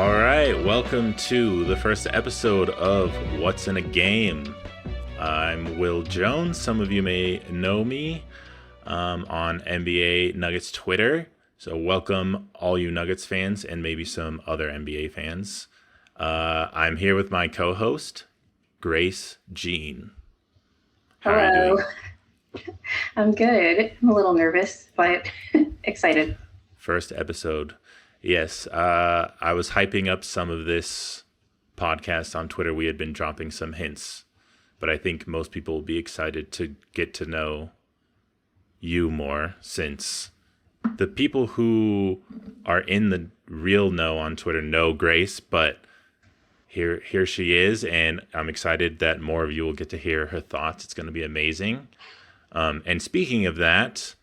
All right, welcome to the first episode of What's in a Game. I'm Will Jones. Some of you may know me on NBA Nuggets Twitter. So welcome all you Nuggets fans and maybe some other NBA fans. I'm here with my co-host, Grace Jean. How are you Hello. doing? I'm good. I'm a little nervous, but excited. First episode. Yes, I was hyping up some of this podcast on Twitter. We had been dropping some hints, but I think most people will be excited to get to know you more, since the people who are in the real know on Twitter know Grace, but here she is, and I'm excited that more of you will get to hear her thoughts. It's going to be amazing. And speaking of that,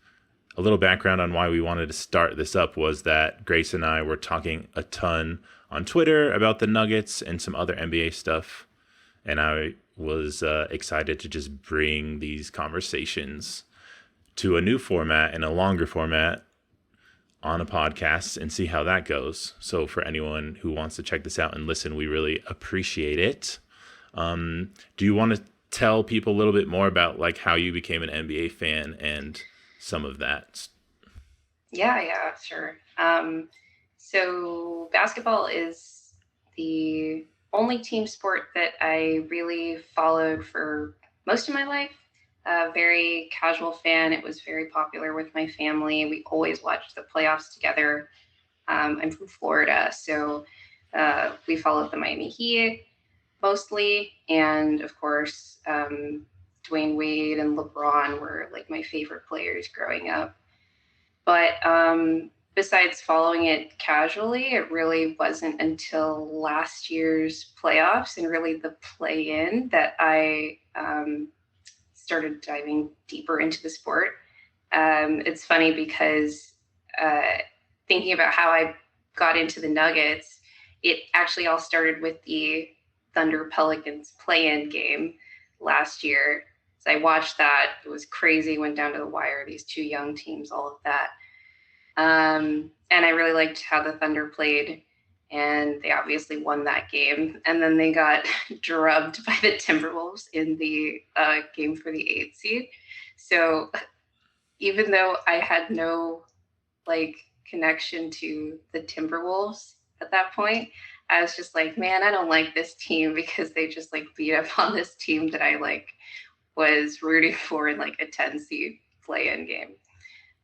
a little background on why we wanted to start this up was that Grace and I were talking a ton on Twitter about the Nuggets and some other NBA stuff. And I was excited to just bring these conversations to a new format and a longer format on a podcast and see how that goes. So for anyone who wants to check this out and listen, we really appreciate it. Do you want to tell people a little bit more about like how you became an NBA fan and some of that? Yeah, sure. So basketball is the only team sport that I really followed for most of my life. A very casual fan. It was very popular with my family. We always watched the playoffs together. I'm from Florida, so we followed the Miami Heat mostly, and of course, Dwayne Wade and LeBron were like my favorite players growing up. But besides following it casually, it really wasn't until last year's playoffs and really the play-in that I started diving deeper into the sport. It's funny because thinking about how I got into the Nuggets, it actually all started with the Thunder Pelicans play-in game last year. So I watched that. It was crazy. Went down to the wire. These two young teams, all of that. And I really liked how the Thunder played, and they obviously won that game. And then they got drubbed by the Timberwolves in the game for the 8th seed. So even though I had no like connection to the Timberwolves at that point, I was just like, man, I don't like this team because they just like beat up on this team that I like was rooting for in like a 10 seed play-in game.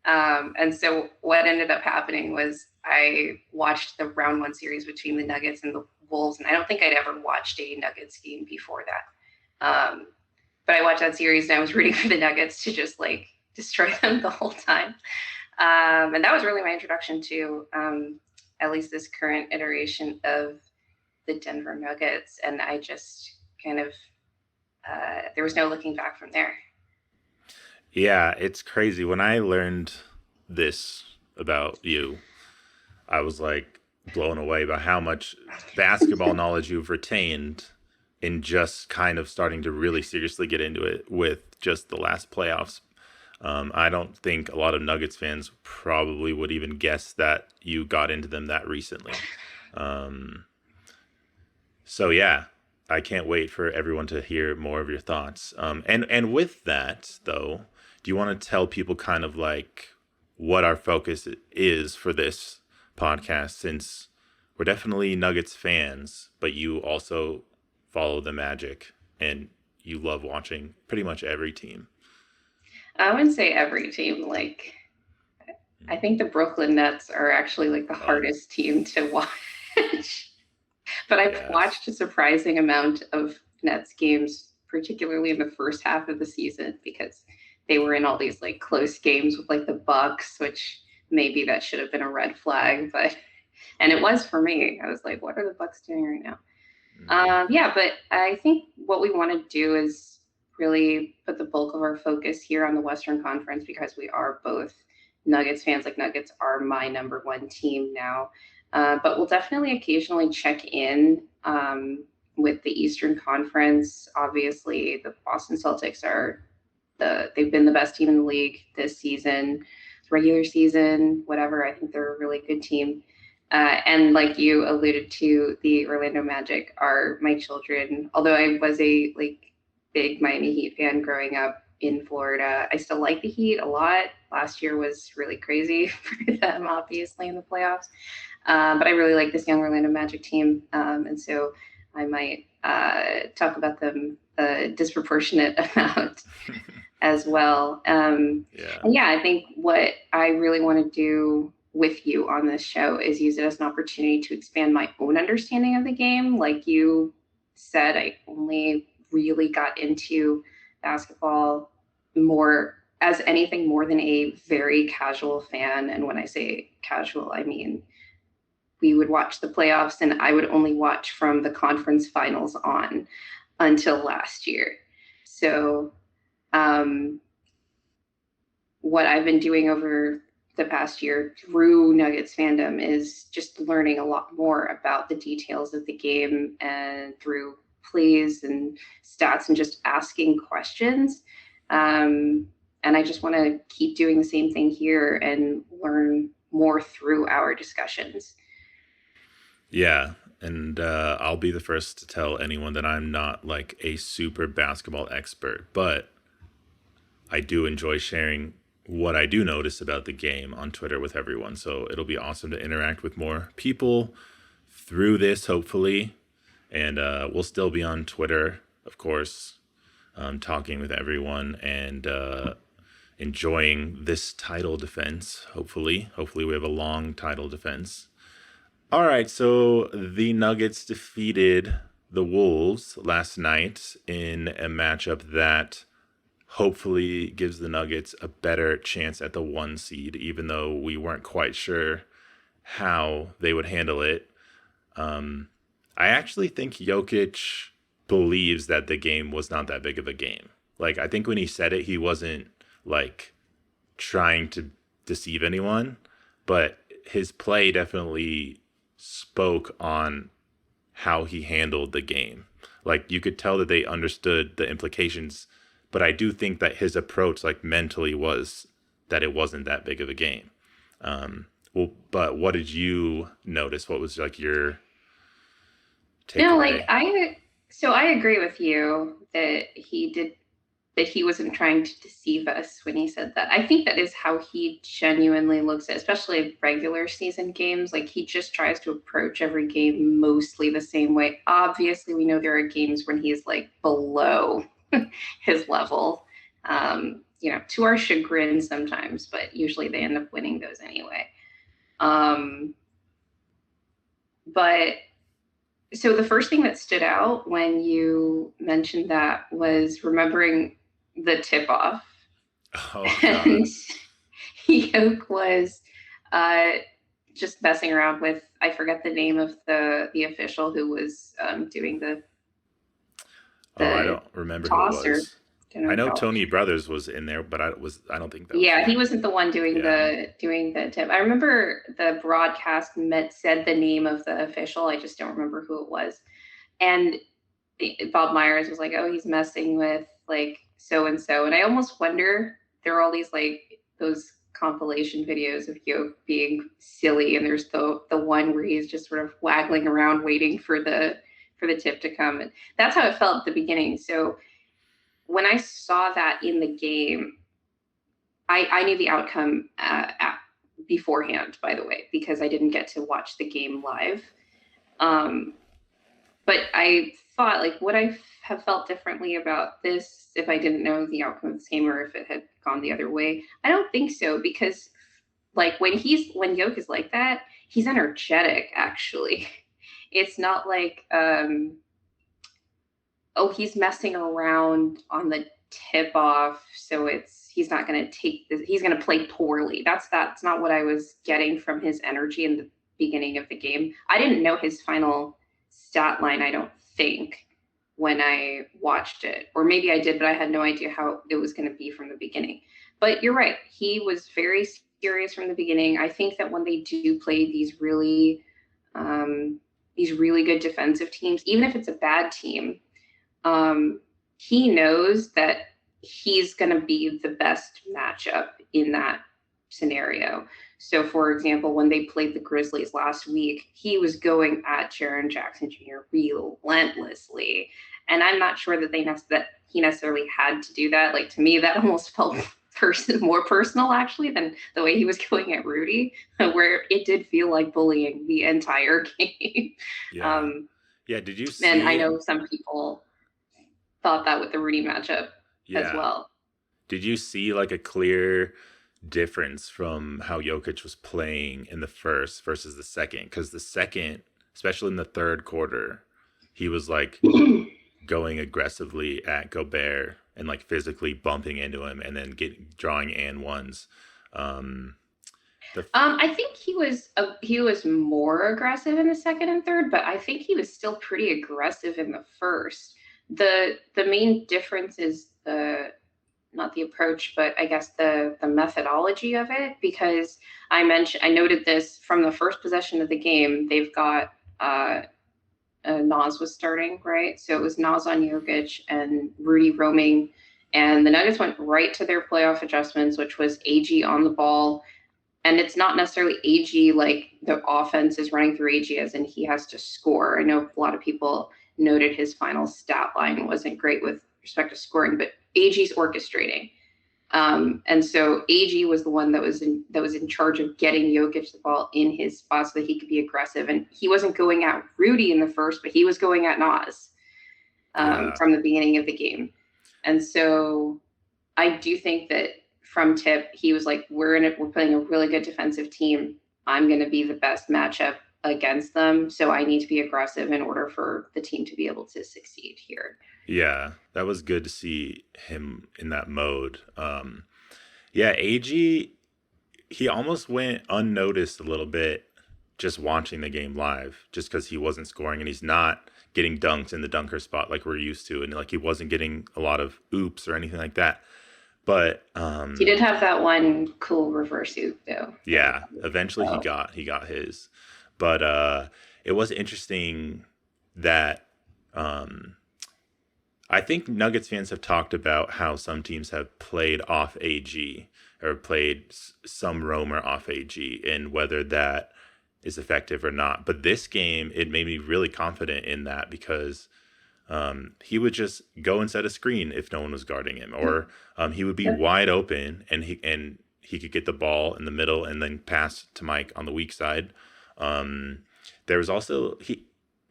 And so what ended up happening was I watched the round one series between the Nuggets and the Wolves, and I don't think I'd ever watched a Nuggets game before that. But I watched that series and I was rooting for the Nuggets to just like destroy them the whole time. And that was really my introduction to at least this current iteration of the Denver Nuggets. And I just kind of, there was no looking back from there. Yeah, it's crazy. When I learned this about you, I was like blown away by how much basketball knowledge you've retained in just kind of starting to really seriously get into it with just the last playoffs. I don't think a lot of Nuggets fans probably would even guess that you got into them that recently. So yeah, I can't wait for everyone to hear more of your thoughts. And with that though, do you want to tell people kind of like what our focus is for this podcast, since we're definitely Nuggets fans, but you also follow the Magic and you love watching pretty much every team? I wouldn't say every team. Like, I think the Brooklyn Nets are actually like the Oh, hardest team to watch. But I've yes. watched a surprising amount of Nets games, particularly in the first half of the season, because they were in all these like close games with like the Bucks, which maybe that should have been a red flag, but and it was for me. I was like, what are the Bucks doing right now? Mm, Yeah, but I think what we want to do is really put the bulk of our focus here on the Western Conference because we are both Nuggets fans. Like Nuggets are my number one team now, but we'll definitely occasionally check in with the Eastern Conference. Obviously, the Boston Celtics are they've been the best team in the league this season, regular season, whatever. I think they're a really good team. And like you alluded to, the Orlando Magic are my children. Although I was a big Miami Heat fan growing up in Florida, I still like the Heat a lot. Last year was really crazy for them, obviously, in the playoffs. But I really like this young Orlando Magic team, and so I might talk about them a disproportionate amount as well. Yeah. And yeah, I think what I really want to do with you on this show is use it as an opportunity to expand my own understanding of the game. Like you said, I only really got into basketball more as anything more than a very casual fan. And when I say casual, I mean we would watch the playoffs and I would only watch from the conference finals on until last year. So what I've been doing over the past year through Nuggets fandom is just learning a lot more about the details of the game and through plays and stats and just asking questions. And I just want to keep doing the same thing here and learn more through our discussions. Yeah. And I'll be the first to tell anyone that I'm not like a super basketball expert, but I do enjoy sharing what I do notice about the game on Twitter with everyone. So it'll be awesome to interact with more people through this, hopefully. And we'll still be on Twitter, of course, talking with everyone and enjoying this title defense, hopefully. Hopefully we have a long title defense. All right, so the Nuggets defeated the Wolves last night in a matchup that hopefully gives the Nuggets a better chance at the 1 seed, even though we weren't quite sure how they would handle it. I actually think Jokic believes that the game was not that big of a game. Like, I think when he said it, he wasn't like trying to deceive anyone, but his play definitely spoke on how he handled the game. Like, you could tell that they understood the implications, but I do think that his approach, like, mentally was that it wasn't that big of a game. Well, but what did you notice? What was like your No, takeaway? I agree with you that he wasn't trying to deceive us when he said that. I think that is how he genuinely looks at, especially regular season games. Like he just tries to approach every game mostly the same way. Obviously, we know there are games when he's like below his level, to our chagrin sometimes, but usually they end up winning those anyway. But so the first thing that stood out when you mentioned that was remembering the tip off. Oh God. And Yoke was just messing around with, I forget the name of the official who was doing Oh, I the don't remember who it toss, or was. don't know I what to know call it. Tony Brothers was in there, but I don't think that was Yeah, he him. wasn't the one doing Yeah. the tip. I remember the broadcast said the name of the official. I just don't remember who it was. And Bob Myers was like, "Oh, he's messing with like so and so," and I almost wonder there are all these like those compilation videos of Yoke being silly, and there's the one where he's just sort of waggling around waiting for the tip to come, and that's how it felt at the beginning. So when I saw that in the game, I knew the outcome beforehand, by the way, because I didn't get to watch the game live. Um, but I thought, like, would I have felt differently about this if I didn't know the outcome of this game or if it had gone the other way? I don't think so, because like when Yoke is like that, he's energetic. Actually, it's not like oh, he's messing around on the tip off, so he's not going to take this. He's going to play poorly. That's not what I was getting from his energy in the beginning of the game. I didn't know his final stat line, I don't think, when I watched it. Or maybe I did, but I had no idea how it was going to be from the beginning. But you're right. He was very serious from the beginning. I think that when they do play these really good defensive teams, even if it's a bad team, he knows that he's going to be the best matchup in that scenario. So, for example, when they played the Grizzlies last week, he was going at Jaren Jackson Jr. relentlessly, and I'm not sure that that he necessarily had to do that. Like, to me, that almost felt more personal actually than the way he was going at Rudy, where it did feel like bullying the entire game. Yeah. um, Yeah. Did you and I see? know some people thought that with the Rudy matchup as Yeah. well. Did you see like a clear difference from how Jokic was playing in the first versus the second? Because the second, especially in the third quarter, he was like going aggressively at Gobert and like physically bumping into him and then drawing and ones. Um, the I think he was more aggressive in the second and third, but I think he was still pretty aggressive in the first. The main difference is the not the approach, but I guess the methodology of it, because I noted this from the first possession of the game. They've got Nas was starting, right? So it was Nas on Jokic and Rudy roaming, and the Nuggets went right to their playoff adjustments, which was AG on the ball. And it's not necessarily AG like the offense is running through AG as in he has to score. I know a lot of people noted his final stat line wasn't great with respect to scoring, but AG's orchestrating. And so AG was the one that was in charge of getting Jokic the ball in his spot so that he could be aggressive. And he wasn't going at Rudy in the first, but he was going at Nas yeah, from the beginning of the game. And so I do think that from tip, he was like, we're playing a really good defensive team. I'm going to be the best matchup against them. So I need to be aggressive in order for the team to be able to succeed here. yeah, that was good to see him in that mode. Yeah, AG, he almost went unnoticed a little bit just watching the game live, just because he wasn't scoring and he's not getting dunked in the dunker spot like we're used to, and like he wasn't getting a lot of oops or anything like that. But He did have that one cool reverse oop though. yeah, eventually So he got his. But it was interesting that um I think Nuggets fans have talked about how some teams have played off AG or played some roamer off AG and whether that is effective or not. But this game, it made me really confident in that because he would just go and set a screen if no one was guarding him, or he would be wide open and he could get the ball in the middle and then pass to Mike on the weak side. There was also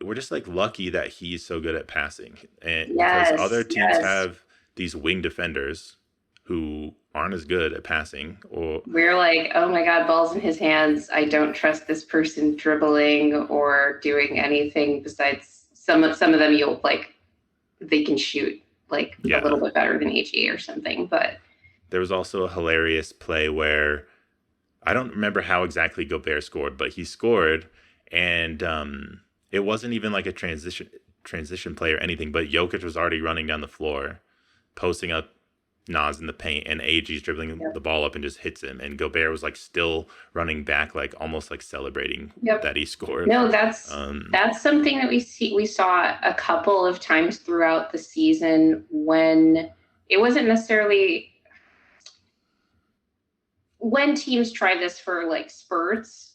we're just like lucky that he's so good at passing, and because other teams have these wing defenders who aren't as good at passing, or we're like, oh my God, ball's in his hands. I don't trust this person dribbling or doing anything besides some of them you'll like they can shoot like a little bit better than AG or something. But there was also a hilarious play where I don't remember how exactly Gobert scored, but he scored, and it wasn't even like a transition play or anything, but Jokic was already running down the floor, posting up Nas in the paint, and AG's dribbling the ball up and just hits him, and Gobert was like still running back, like almost like celebrating that he scored. No, that's something that we saw a couple of times throughout the season when it wasn't necessarily when teams try this for like spurts.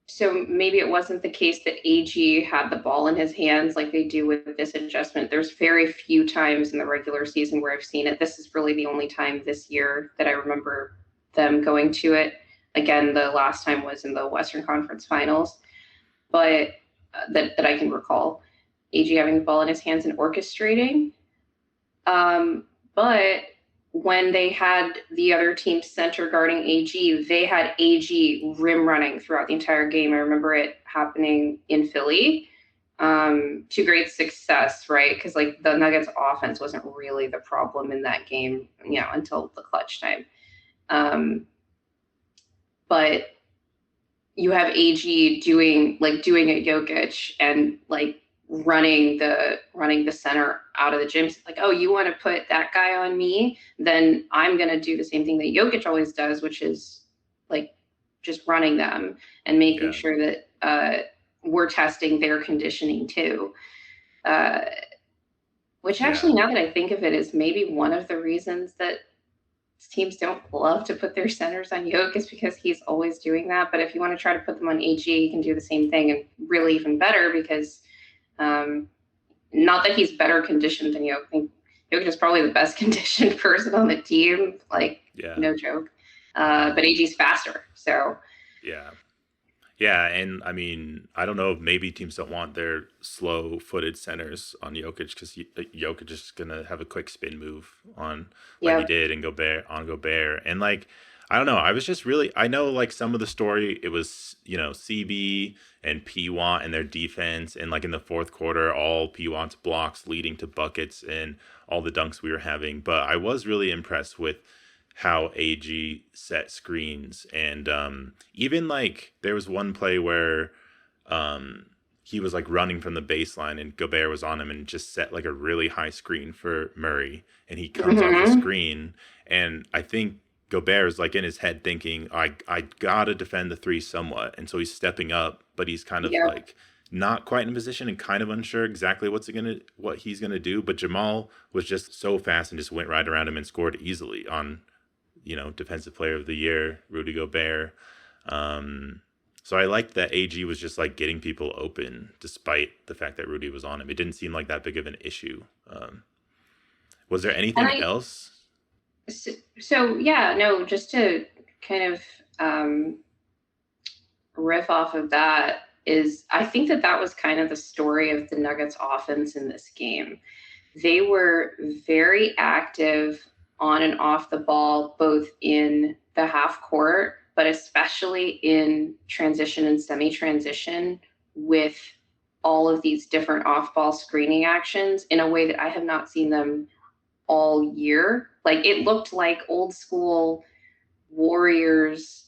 So maybe it wasn't the case that AG had the ball in his hands like they do with this adjustment. There's very few times in the regular season where I've seen it. This is really the only time this year that I remember them going to it. Again, the last time was in the Western Conference Finals, but that I can recall AG having the ball in his hands and orchestrating. But when they had the other team center guarding AG, they had AG rim running throughout the entire game. I remember it happening in Philly to great success, right? Because like the Nuggets offense wasn't really the problem in that game, until the clutch time. But you have AG doing a Jokic and like running the center out of the gym. It's like, oh, you want to put that guy on me? Then I'm going to do the same thing that Jokic always does, which is like just running them and making sure that we're testing their conditioning too. Which actually, now that I think of it, is maybe one of the reasons that teams don't love to put their centers on Jokic because he's always doing that. But if you want to try to put them on AG, you can do the same thing, and really even better because um, not that he's better conditioned than Jokic. I think Jokic is probably the best conditioned person on the team, like no joke. But AG's faster, so yeah. Yeah, and I mean, I don't know if maybe teams don't want their slow-footed centers on Jokic because Jokic is gonna have a quick spin move on like he yeah. did and Gobert, and like I don't know. I was just really I know like some of the story. It was CB and P Watt and their defense, and like in the fourth quarter, all P Watt's blocks leading to buckets and all the dunks we were having. But I was really impressed with how AG set screens. And even like there was one play where he was like running from the baseline and Gobert was on him and just set like a really high screen for Murray. And he comes off the screen. And I think Gobert is like in his head thinking, I gotta defend the three somewhat. And so he's stepping up, but he's kind of like not quite in position and kind of unsure exactly what he's gonna do. But Jamal was just so fast and just went right around him and scored easily on defensive player of the year, Rudy Gobert. So I liked that AG was just like getting people open despite the fact that Rudy was on him. It didn't seem like that big of an issue. Was there anything else? So yeah, no, just to kind of riff off of that is I think that was kind of the story of the Nuggets offense in this game. They were very active on and off the ball, both in the half court, but especially in transition and semi-transition with all of these different off-ball screening actions in a way that I have not seen them all year. Like it looked like old school Warriors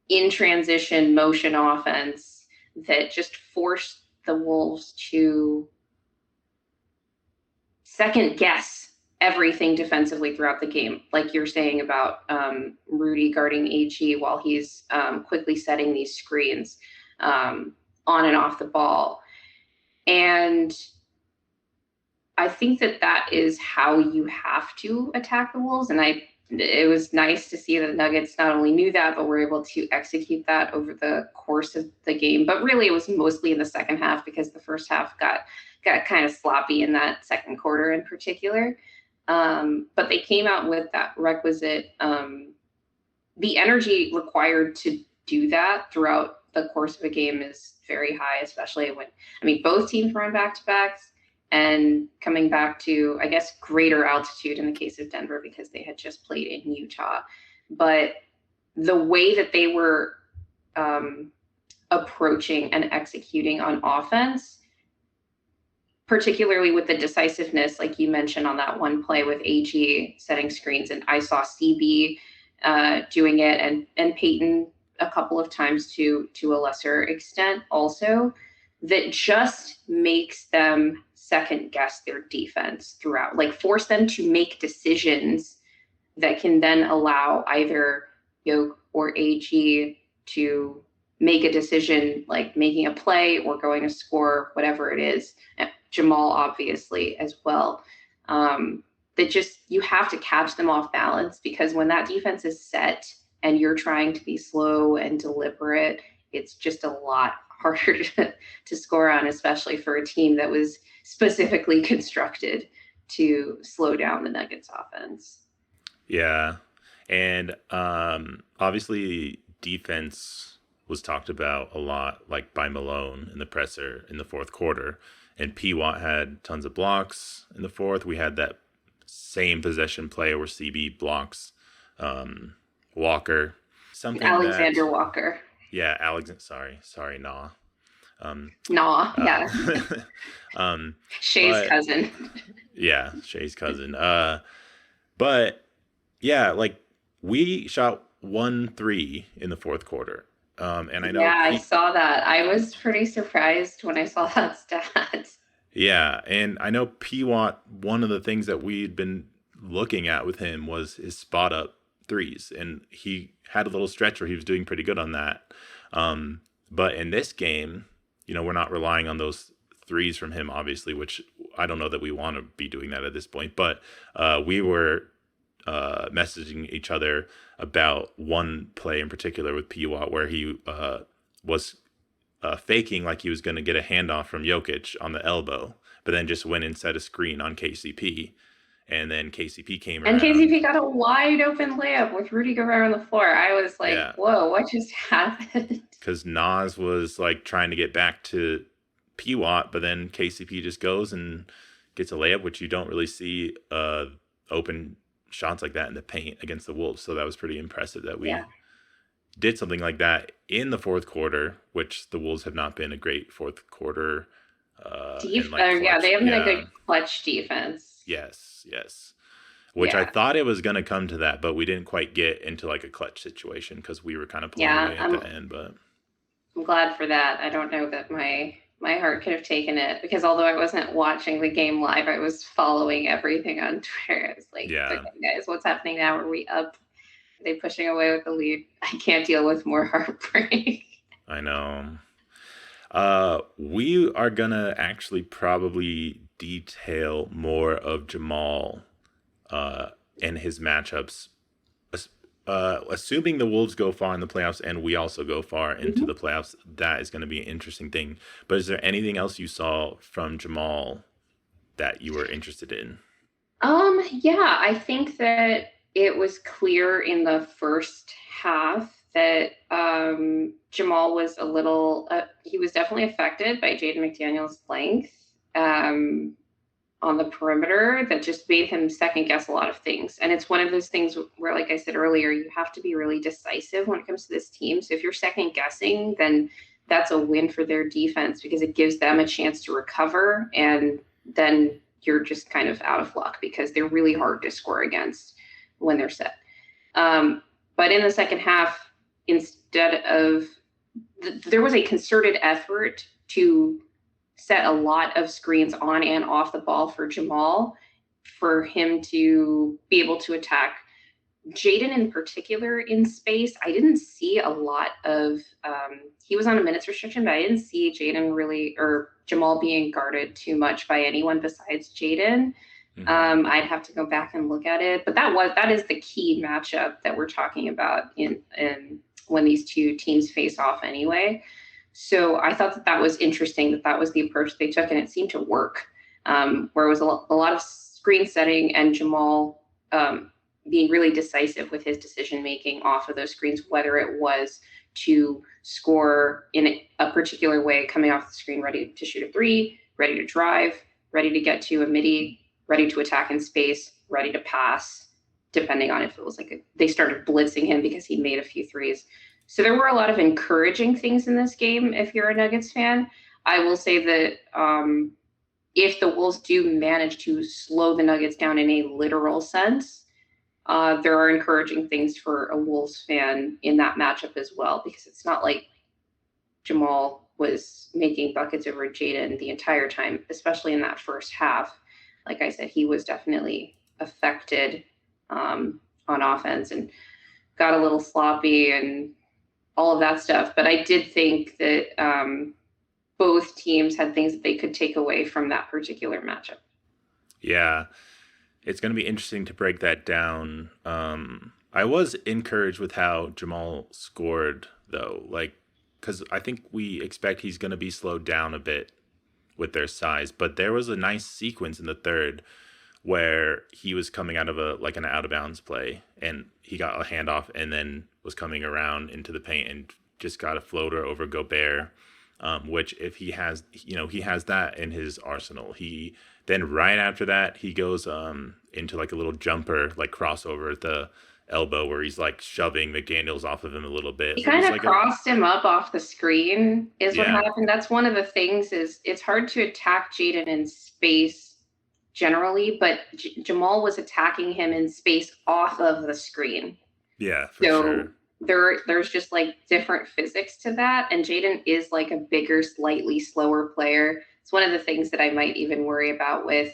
in transition motion offense that just forced the Wolves to second guess everything defensively throughout the game, like you're saying about Rudy guarding AG while he's quickly setting these screens on and off the ball. And I think that is how you have to attack the Wolves. And it was nice to see that the Nuggets not only knew that, but were able to execute that over the course of the game. But really, it was mostly in the second half because the first half got kind of sloppy in that second quarter in particular. But they came out with that requisite, the energy required to do that throughout the course of a game is very high, especially when, both teams were on back-to-backs and coming back to, I guess, greater altitude in the case of Denver because they had just played in Utah. But the way that they were approaching and executing on offense, particularly with the decisiveness, like you mentioned on that one play with AG setting screens, and I saw CB doing it, and Peyton a couple of times to a lesser extent also, that just makes them second guess their defense throughout, like force them to make decisions that can then allow either Yoke or AG to make a decision, like making a play or going to score, whatever it is. Jamal, obviously, as well. That just, you have to catch them off balance because when that defense is set and you're trying to be slow and deliberate, it's just a lot harder to score on, especially for a team that was specifically constructed to slow down the Nuggets offense. Yeah. And obviously defense was talked about a lot, like by Malone in the presser in the fourth quarter. And P. Watt had tons of blocks in the fourth. We had that same possession play where CB blocks Walker. Alexander Walker. Yeah, Sorry, Nah. Yeah. Shay's cousin. Yeah, Shay's cousin. But yeah, like we shot 1-3 in the fourth quarter. And I know. Yeah, I saw that. I was pretty surprised when I saw that stat. Yeah, and I know P. Watt, one of the things that we'd been looking at with him was his spot up threes, and he had a little stretch where he was doing pretty good on that. But in this game, we're not relying on those threes from him, obviously, which I don't know that we want to be doing that at this point. But we were messaging each other about one play in particular with Piwat where he was faking like he was going to get a handoff from Jokic on the elbow, but then just went and set a screen on KCP. And then KCP came And around. KCP got a wide open layup with Rudy Gobert on the floor. I was like, Yeah. whoa, what just happened? Because Nas was like trying to get back to Piwat, but then KCP just goes and gets a layup, which you don't really see open shots like that in the paint against the Wolves. So that was pretty impressive that we did something like that in the fourth quarter, which the Wolves have not been a great fourth quarter. They haven't been a good clutch defense. Yes. Which I thought it was going to come to that, but we didn't quite get into like a clutch situation because we were kind of pulling away at the end. But I'm glad for that. I don't know that my heart could have taken it, because although I wasn't watching the game live, I was following everything on Twitter. I was like, okay, guys, what's happening now? Are we up? Are they pushing away with the lead? I can't deal with more heartbreak. I know. We are going to actually probably detail more of Jamal and his matchups, assuming the Wolves go far in the playoffs and we also go far into the playoffs. That is going to be an interesting thing. But is there anything else you saw from Jamal that you were interested in? Yeah, I think that it was clear in the first half that Jamal was a little, he was definitely affected by Jaden McDaniels' length on the perimeter that just made him second guess a lot of things. And it's one of those things where, like I said earlier, you have to be really decisive when it comes to this team. So if you're second guessing, then that's a win for their defense, because it gives them a chance to recover. And then you're just kind of out of luck because they're really hard to score against when they're set. But in the second half, instead of, there was a concerted effort to set a lot of screens on and off the ball for Jamal, for him to be able to attack Jaden in particular in space. I didn't see a lot of, he was on a minutes restriction, but I didn't see Jaden really, or Jamal being guarded too much by anyone besides Jaden. I'd have to go back and look at it, but that is the key matchup that we're talking about in when these two teams face off anyway. So I thought that was interesting, that was the approach they took, and it seemed to work, where it was a lot of screen setting and Jamal being really decisive with his decision-making off of those screens, whether it was to score in a particular way, coming off the screen, ready to shoot a three, ready to drive, ready to get to a midi, ready to attack in space, ready to pass, depending on if it was like they started blitzing him because he made a few threes. So there were a lot of encouraging things in this game if you're a Nuggets fan. I will say that if the Wolves do manage to slow the Nuggets down in a literal sense, there are encouraging things for a Wolves fan in that matchup as well, because it's not like Jamal was making buckets over Jaden the entire time, especially in that first half. Like I said, he was definitely affected on offense and got a little sloppy and all of that stuff. But I did think that both teams had things that they could take away from that particular matchup. Yeah, it's going to be interesting to break that down. I was encouraged with how Jamal scored, though, because I think we expect he's going to be slowed down a bit with their size. But there was a nice sequence in the third where he was coming out of an out of bounds play, and he got a handoff and then was coming around into the paint and just got a floater over Gobert, which if he has that in his arsenal. He then right after that, he goes into like a little jumper, like crossover at the elbow where he's like shoving McDaniels off of him a little bit. He kind of crossed him up off the screen is what happened. That's one of the things, is it's hard to attack Jaden in space generally, but Jamal was attacking him in space off of the screen. Yeah, for sure. There's just like different physics to that, and Jaden is like a bigger, slightly slower player. It's one of the things that I might even worry about with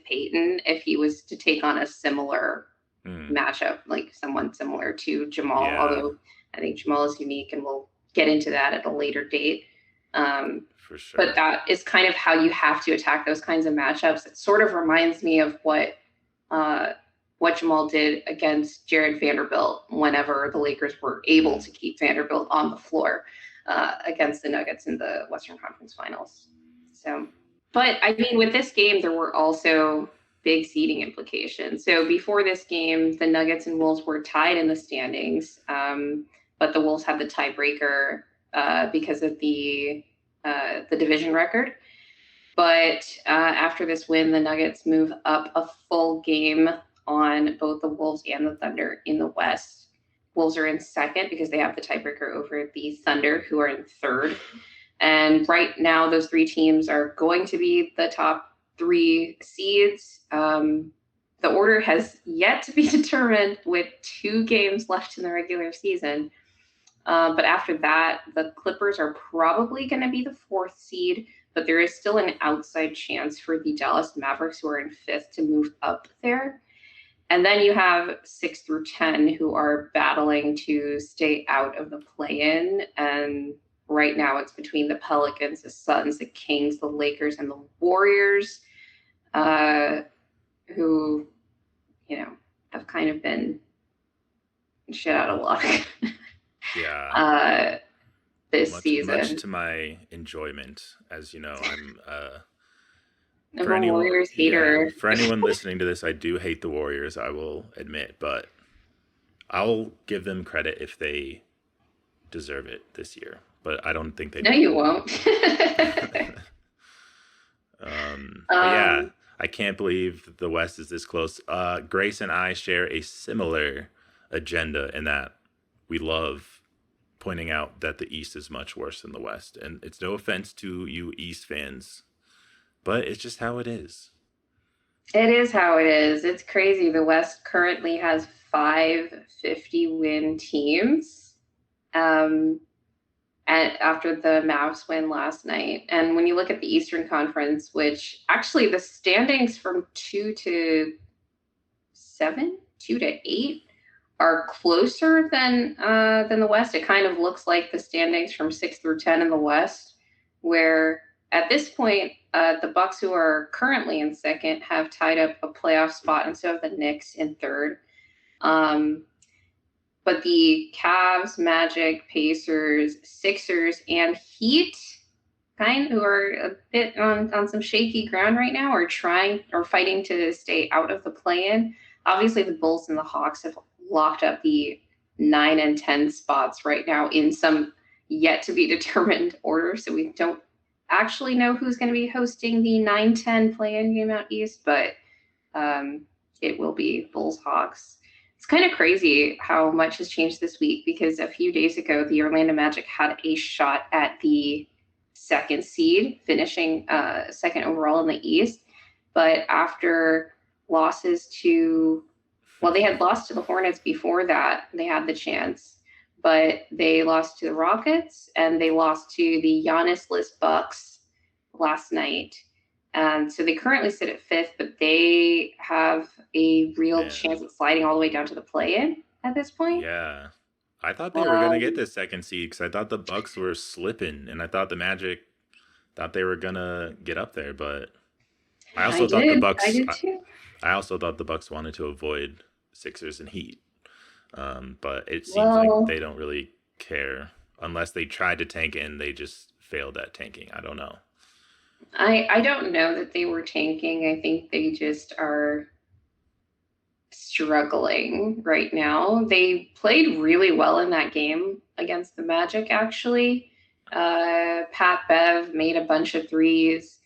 Peyton if he was to take on a similar matchup, like someone similar to Jamal. Yeah. Although I think Jamal is unique, and we'll get into that at a later date. For sure. But that is kind of how you have to attack those kinds of matchups. It sort of reminds me of what whatchamal did against Jared Vanderbilt whenever the Lakers were able to keep Vanderbilt on the floor against the Nuggets in the Western Conference Finals. So, but I mean, with this game, there were also big seeding implications. So before this game, the Nuggets and Wolves were tied in the standings, but the Wolves had the tiebreaker because of the division record. But after this win, the Nuggets move up a full game on both the Wolves and the Thunder in the West. Wolves are in second because they have the tiebreaker over the Thunder, who are in third. And right now, those three teams are going to be the top three seeds. The order has yet to be determined with 2 games left in the regular season. But after that, the Clippers are probably going to be the 4th seed, but there is still an outside chance for the Dallas Mavericks, who are in 5th, to move up there. And then you have 6 through 10 who are battling to stay out of the play-in. And right now it's between the Pelicans, the Suns, the Kings, the Lakers, and the Warriors, who, have kind of been shit out of luck. Yeah. This season. Much to my enjoyment, as you know, I'm I'm a Warriors hater. For anyone listening to this, I do hate the Warriors, I will admit, but I'll give them credit if they deserve it this year. But I don't think they do. No, you won't. But yeah, I can't believe the West is this close. Grace and I share a similar agenda in that we love pointing out that the East is much worse than the West. And it's no offense to you East fans, but it's just how it is. It is how it is. It's crazy. The West currently has 5 50-win teams. And after the Mavs win last night. And when you look at the Eastern Conference, which actually the standings from 2 to 7, 2 to 8 are closer than the West. It kind of looks like the standings from 6 through 10 in the West, where at this point, the Bucks, who are currently in second, have tied up a playoff spot, and so have the Knicks in third. But the Cavs, Magic, Pacers, Sixers, and Heat, who are a bit on some shaky ground right now, are fighting to stay out of the play-in. Obviously, the Bulls and the Hawks have locked up the 9 and 10 spots right now in some yet to be determined order. So we don't actually know who's going to be hosting the 9-10 play-in game out East, but it will be Bulls Hawks. It's kind of crazy how much has changed this week, because a few days ago, the Orlando Magic had a shot at the 2nd seed, finishing 2nd overall in the East. But after losses they had lost to the Hornets before that. They had the chance, but they lost to the Rockets and they lost to the Giannis-less Bucks last night. And so they currently sit at 5th, but they have a real chance of sliding all the way down to the play-in at this point. Yeah. I thought they were going to get the 2nd seed because I thought the Bucks were slipping, and I thought the Magic thought they were going to get up there, but I also thought the Bucks wanted to avoid Sixers and Heat. But it seems like they don't really care unless they tried to tank and they just failed at tanking. I don't know. I don't know that they were tanking. I think they just are struggling right now. They played really well in that game against the Magic, actually. Pat Bev made a bunch of threes.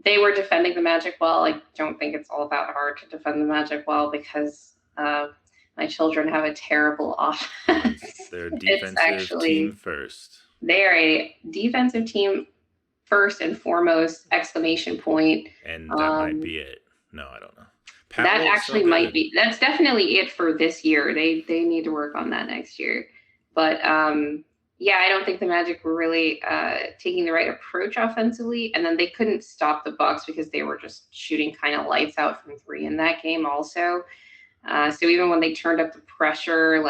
They were defending the Magic well. I don't think it's all that hard to defend the Magic well because my children have a terrible offense. They're a defensive team first. They are a defensive team first and foremost, exclamation point. And that might be it. No, I don't know. That actually might be. That's definitely it for this year. They need to work on that next year. But yeah, I don't think the Magic were really taking the right approach offensively. And then they couldn't stop the Bucks because they were just shooting kind of lights out from 3 in that game also. So even when they turned up the pressure,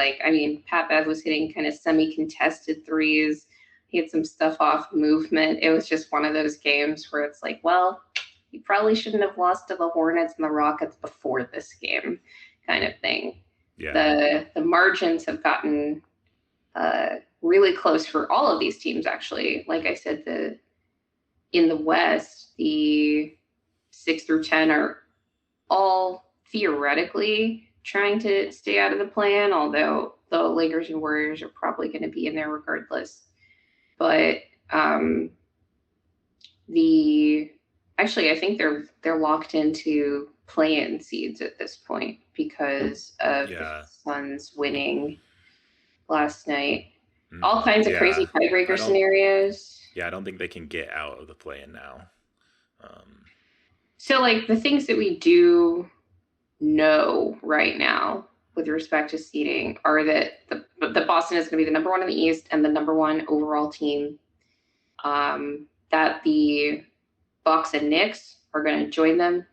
Pat Bev was hitting kind of semi-contested threes. He had some stuff off movement. It was just one of those games where it's like, well, you probably shouldn't have lost to the Hornets and the Rockets before this game, kind of thing. Yeah. The margins have gotten really close for all of these teams, actually. Like I said, in the West, the 6 through 10 are all theoretically trying to stay out of the play-in, although the Lakers and Warriors are probably going to be in there regardless. But I think they're locked into play-in seeds at this point because of the Suns winning last night. All kinds of crazy tiebreaker scenarios. Yeah, I don't think they can get out of the play-in now. So, like, the things that we do know right now with respect to seeding are that the Boston is going to be the number one in the East and the number one overall team. That the Bucks and Knicks are going to join them,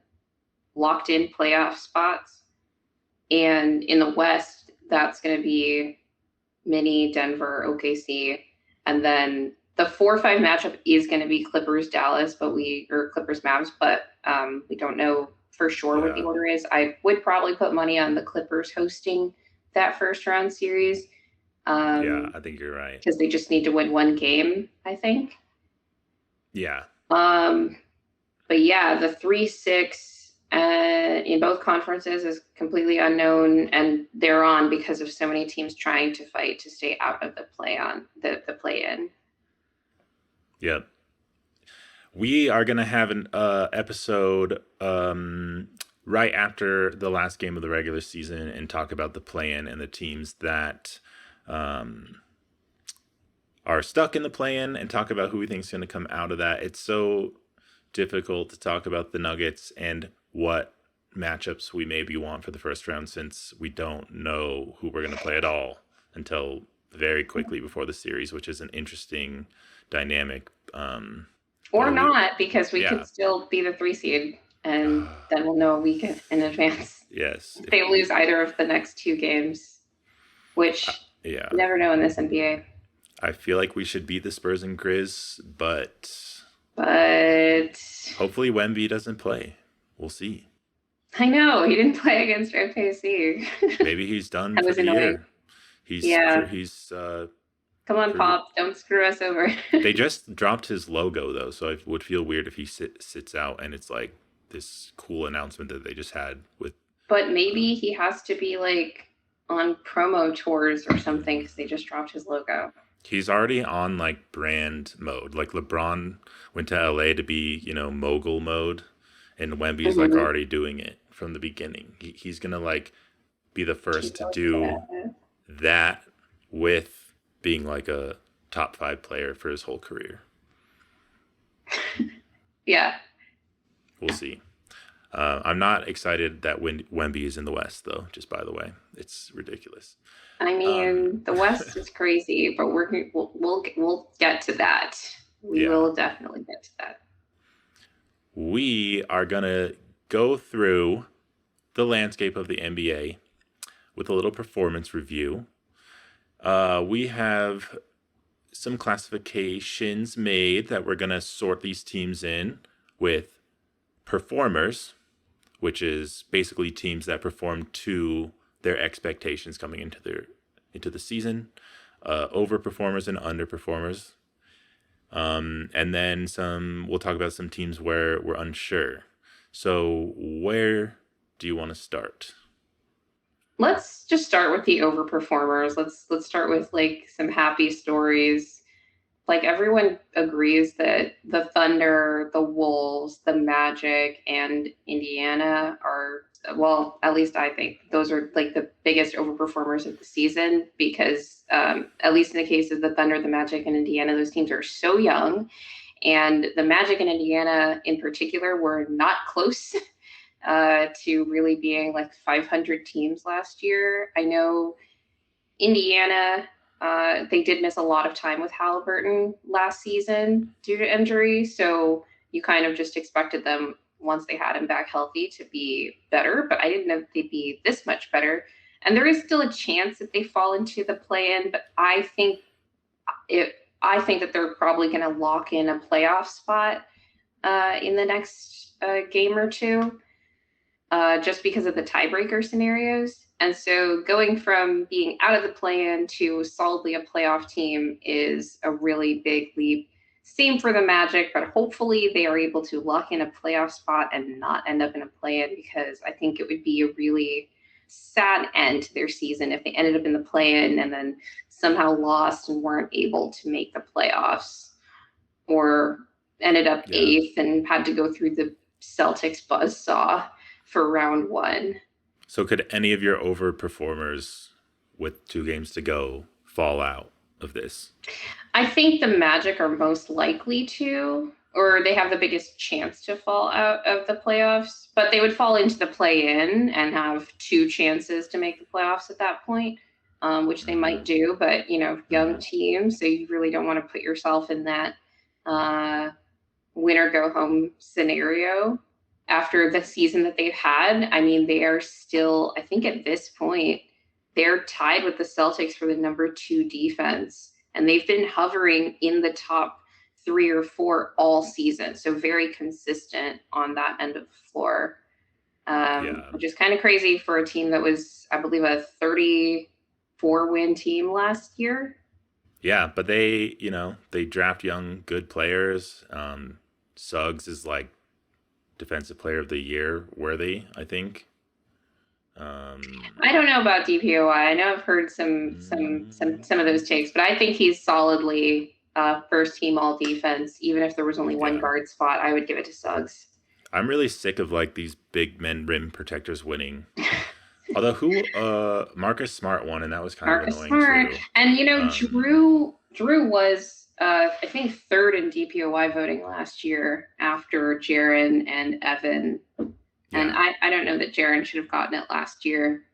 locked in playoff spots. And in the West, that's going to be Mini, Denver, OKC. And then the 4-5 matchup is going to be Clippers, Dallas, or Clippers, Mavs, but we don't know for sure what the order is. I would probably put money on the Clippers hosting that first round series. I think you're right. Because they just need to win one game, I think. Yeah. But yeah, the 3-6 in both conferences is completely unknown, and they're on because of so many teams trying to fight to stay out of the play-in. Yep. We are going to have an episode right after the last game of the regular season and talk about the play-in and the teams that are stuck in the play-in and talk about who we think is going to come out of that. It's so difficult to talk about the Nuggets and what matchups we maybe want for the first round, since we don't know who we're going to play at all until very quickly before the series, which is an interesting dynamic. Or not, because we could still be the 3 seed, and then we'll know a week in advance. Yes. If they lose either of the next 2 games, which you never know in this NBA. I feel like we should beat the Spurs and Grizz, but hopefully Wemby doesn't play. We'll see. I know, he didn't play against OKC. Maybe he's done for the year. He's come on, Pop, don't screw us over. They just dropped his logo though, so it would feel weird if he sits out and it's like this cool announcement that they just had with. But maybe he has to be like on promo tours or something because they just dropped his logo. He's already on like brand mode. Like LeBron went to LA to be, mogul mode, and Wemby's like already doing it from the beginning. He's gonna like be the first to do that with being like a top 5 player for his whole career. Yeah. We'll see. I'm not excited that Wemby is in the West, though, just by the way. It's ridiculous. I mean, the West is crazy, but we'll get to that. We will definitely get to that. We are going to go through the landscape of the NBA with a little performance review. We have some classifications made that we're going to sort these teams in with performers, which is basically teams that perform to their expectations coming into the season, overperformers and underperformers. And then we'll talk about some teams where we're unsure. So where do you want to start? Let's just start with the overperformers. Let's start with like some happy stories. Like everyone agrees that the Thunder, the Wolves, the Magic, and Indiana are, well, at least I think those are like the biggest overperformers of the season because at least in the case of the Thunder, the Magic, and Indiana, those teams are so young. And the Magic and Indiana in particular were not close to really being like 500 teams last year. I know Indiana, they did miss a lot of time with Halliburton last season due to injury. So you kind of just expected them, once they had him back healthy, to be better. But I didn't know they'd be this much better. And there is still a chance that they fall into the play-in. But I think that they're probably going to lock in a playoff spot in the next game or two. just because of the tiebreaker scenarios. And so going from being out of the play-in to solidly a playoff team is a really big leap. Same for the Magic, but hopefully they are able to lock in a playoff spot and not end up in a play-in, because I think it would be a really sad end to their season if they ended up in the play-in and then somehow lost and weren't able to make the playoffs, or ended up eighth and had to go through the Celtics buzzsaw for round one. So could any of your overperformers with 2 games to go fall out of this? I think the Magic are most likely to, or they have the biggest chance to fall out of the playoffs, but they would fall into the play-in and have 2 chances to make the playoffs at that point, which they might do. But, young teams, so you really don't want to put yourself in that win or go home scenario after the season that they've had. I mean, they are still, I think at this point, they're tied with the Celtics for the number 2 defense. And they've been hovering in the top 3 or 4 all season. So very consistent on that end of the floor, which is kind of crazy for a team that was, I believe, a 34-win team last year. Yeah, but they draft young, good players. Suggs is like Defensive Player of the Year worthy, I think. I don't know about DPOY. I know I've heard some of those takes, but I think he's solidly first team all defense. Even if there was only one guard spot, I would give it to Suggs. I'm really sick of like these big men rim protectors winning. Although Marcus Smart won, and that was kind of annoying too. And Drew was I think 3rd in DPOY voting last year after Jaren and Evan. And I don't know that Jaren should have gotten it last year,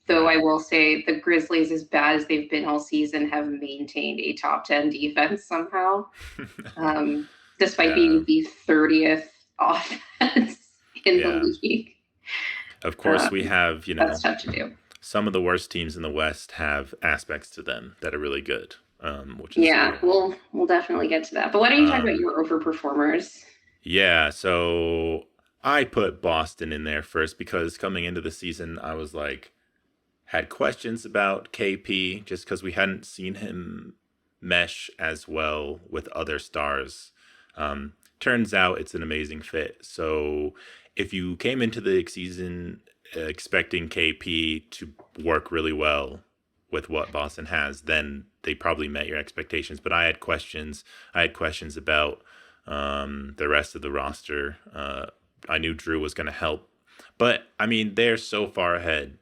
though I will say the Grizzlies, as bad as they've been all season, have maintained a top 10 defense somehow, despite being the 30th offense in the league. Of course, we have, that's tough to do. Some of the worst teams in the West have aspects to them that are really good. Which is we'll definitely get to that. But why don't you talk about your overperformers? Yeah, so I put Boston in there first because coming into the season, I was like, had questions about KP just because we hadn't seen him mesh as well with other stars. Turns out it's an amazing fit. So if you came into the season expecting KP to work really well with what Boston has, then they probably met your expectations. But I had questions. I had questions about the rest of the roster. I knew Drew was going to help. But, I mean, they're so far ahead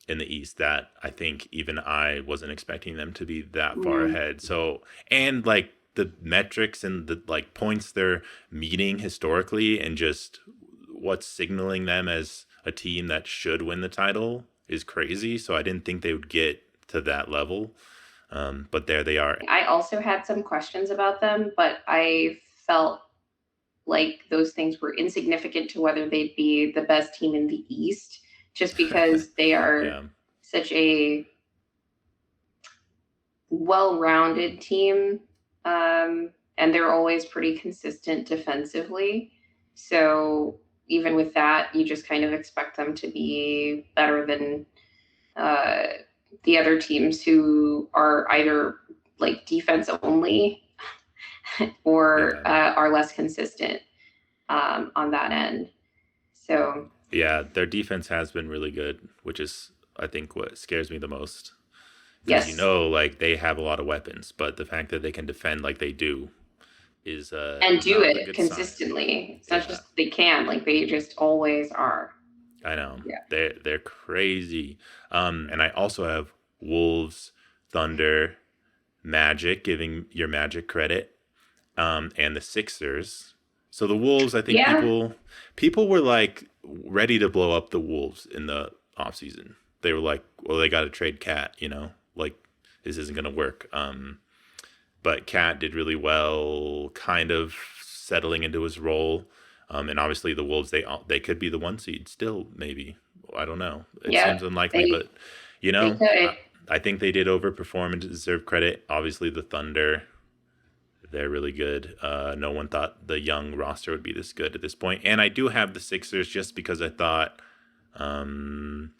in the East that I think even I wasn't expecting them to be that far ahead. So, and, like, the metrics and the, like, points they're meeting historically and just what's signaling them as a team that should win the title is crazy. So I didn't think they would get to that level. But there they are. I also had some questions about them, but I felt like those things were insignificant to whether they'd be the best team in the East, just because they are such a well-rounded team, and they're always pretty consistent defensively. So even with that, you just kind of expect them to be better than the other teams who are either like defense only or are less consistent on that end. So yeah, their defense has been really good, which is I think what scares me the most. Because like they have a lot of weapons, but the fact that they can defend like they do is and do it consistently. Sign. It's not just they can, like they just always are. I know. Yeah. They're crazy. And I also have Wolves, Thunder, Magic, giving your Magic credit, and the Sixers. So the Wolves, I think people were like ready to blow up the Wolves in the offseason. They were like, well, they got to trade Cat, like this isn't going to work. But Cat did really well, kind of settling into his role. And obviously the Wolves, they could be the 1 seed still, maybe. I don't know. It seems unlikely, but I think they did overperform and deserve credit. Obviously the Thunder, they're really good. No one thought the young roster would be this good at this point. And I do have the Sixers just because I thought Um,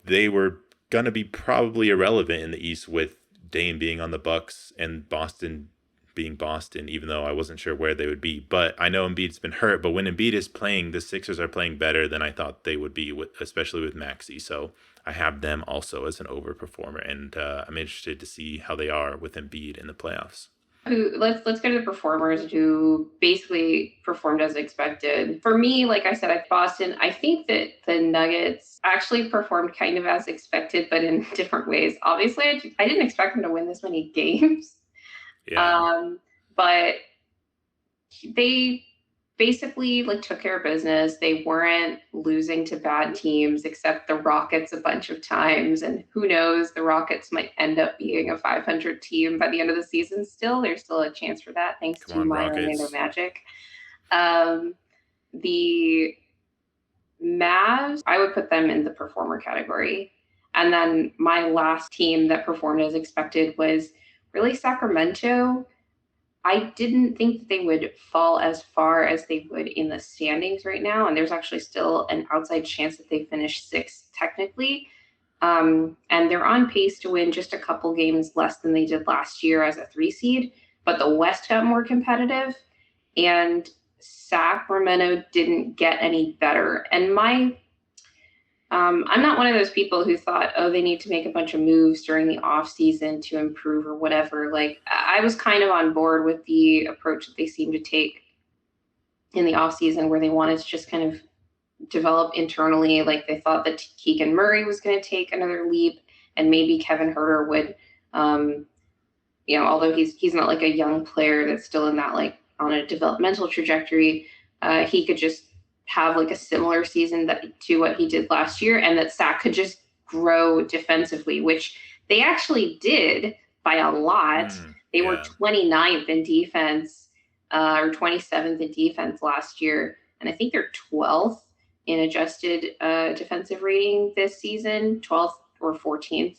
they were gonna be probably irrelevant in the East with Dame being on the Bucks and Boston being Boston, even though I wasn't sure where they would be. But I know Embiid's been hurt. But when Embiid is playing, the Sixers are playing better than I thought they would be, especially with Maxey. So I have them also as an overperformer, and I'm interested to see how they are with Embiid in the playoffs. Let's go to the performers who basically performed as expected. For me, like I said, at Boston, I think that the Nuggets actually performed kind of as expected, but in different ways. Obviously, I didn't expect them to win this many games, Yeah, but they basically like took care of business. They weren't losing to bad teams except the Rockets a bunch of times. And who knows, the Rockets might end up being a 500 team by the end of the season still. There's still a chance for that thanks come to on, my Orlando Rockets. Magic. The Mavs, I would put them in the performer category. And then my last team that performed as expected was really Sacramento. I didn't think that they would fall as far as they would in the standings right now. And there's actually still an outside chance that they finish sixth technically. And they're on pace to win just a couple games less than they did last year as a 3 seed. But the West got more competitive, and Sacramento didn't get any better. And I'm not one of those people who thought, oh, they need to make a bunch of moves during the off season to improve or whatever. Like I was kind of on board with the approach that they seemed to take in the off season, where they wanted to just kind of develop internally. Like they thought that Keegan Murray was going to take another leap, and maybe Kevin Huerter would. Although he's not like a young player that's still in that like on a developmental trajectory, he could just have like a similar season to what he did last year, and that Sac could just grow defensively, which they actually did by a lot. They were Yeah. 29th in defense, or 27th in defense last year, and I think they're 12th in adjusted defensive rating this season, 12th or 14th,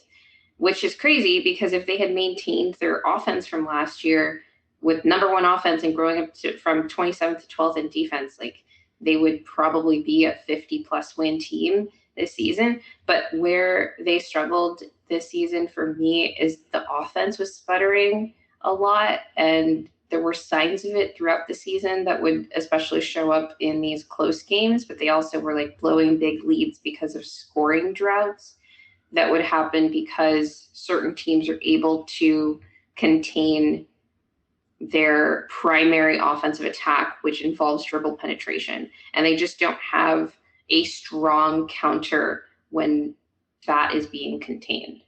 which is crazy because if they had maintained their offense from last year with number one offense and growing up from 27th to 12th in defense, like they would probably be a 50 plus win team this season. But where they struggled this season for me is the offense was sputtering a lot, and there were signs of it throughout the season that would especially show up in these close games, but they also were like blowing big leads because of scoring droughts that would happen because certain teams are able to contain their primary offensive attack, which involves dribble penetration. And they just don't have a strong counter when that is being contained.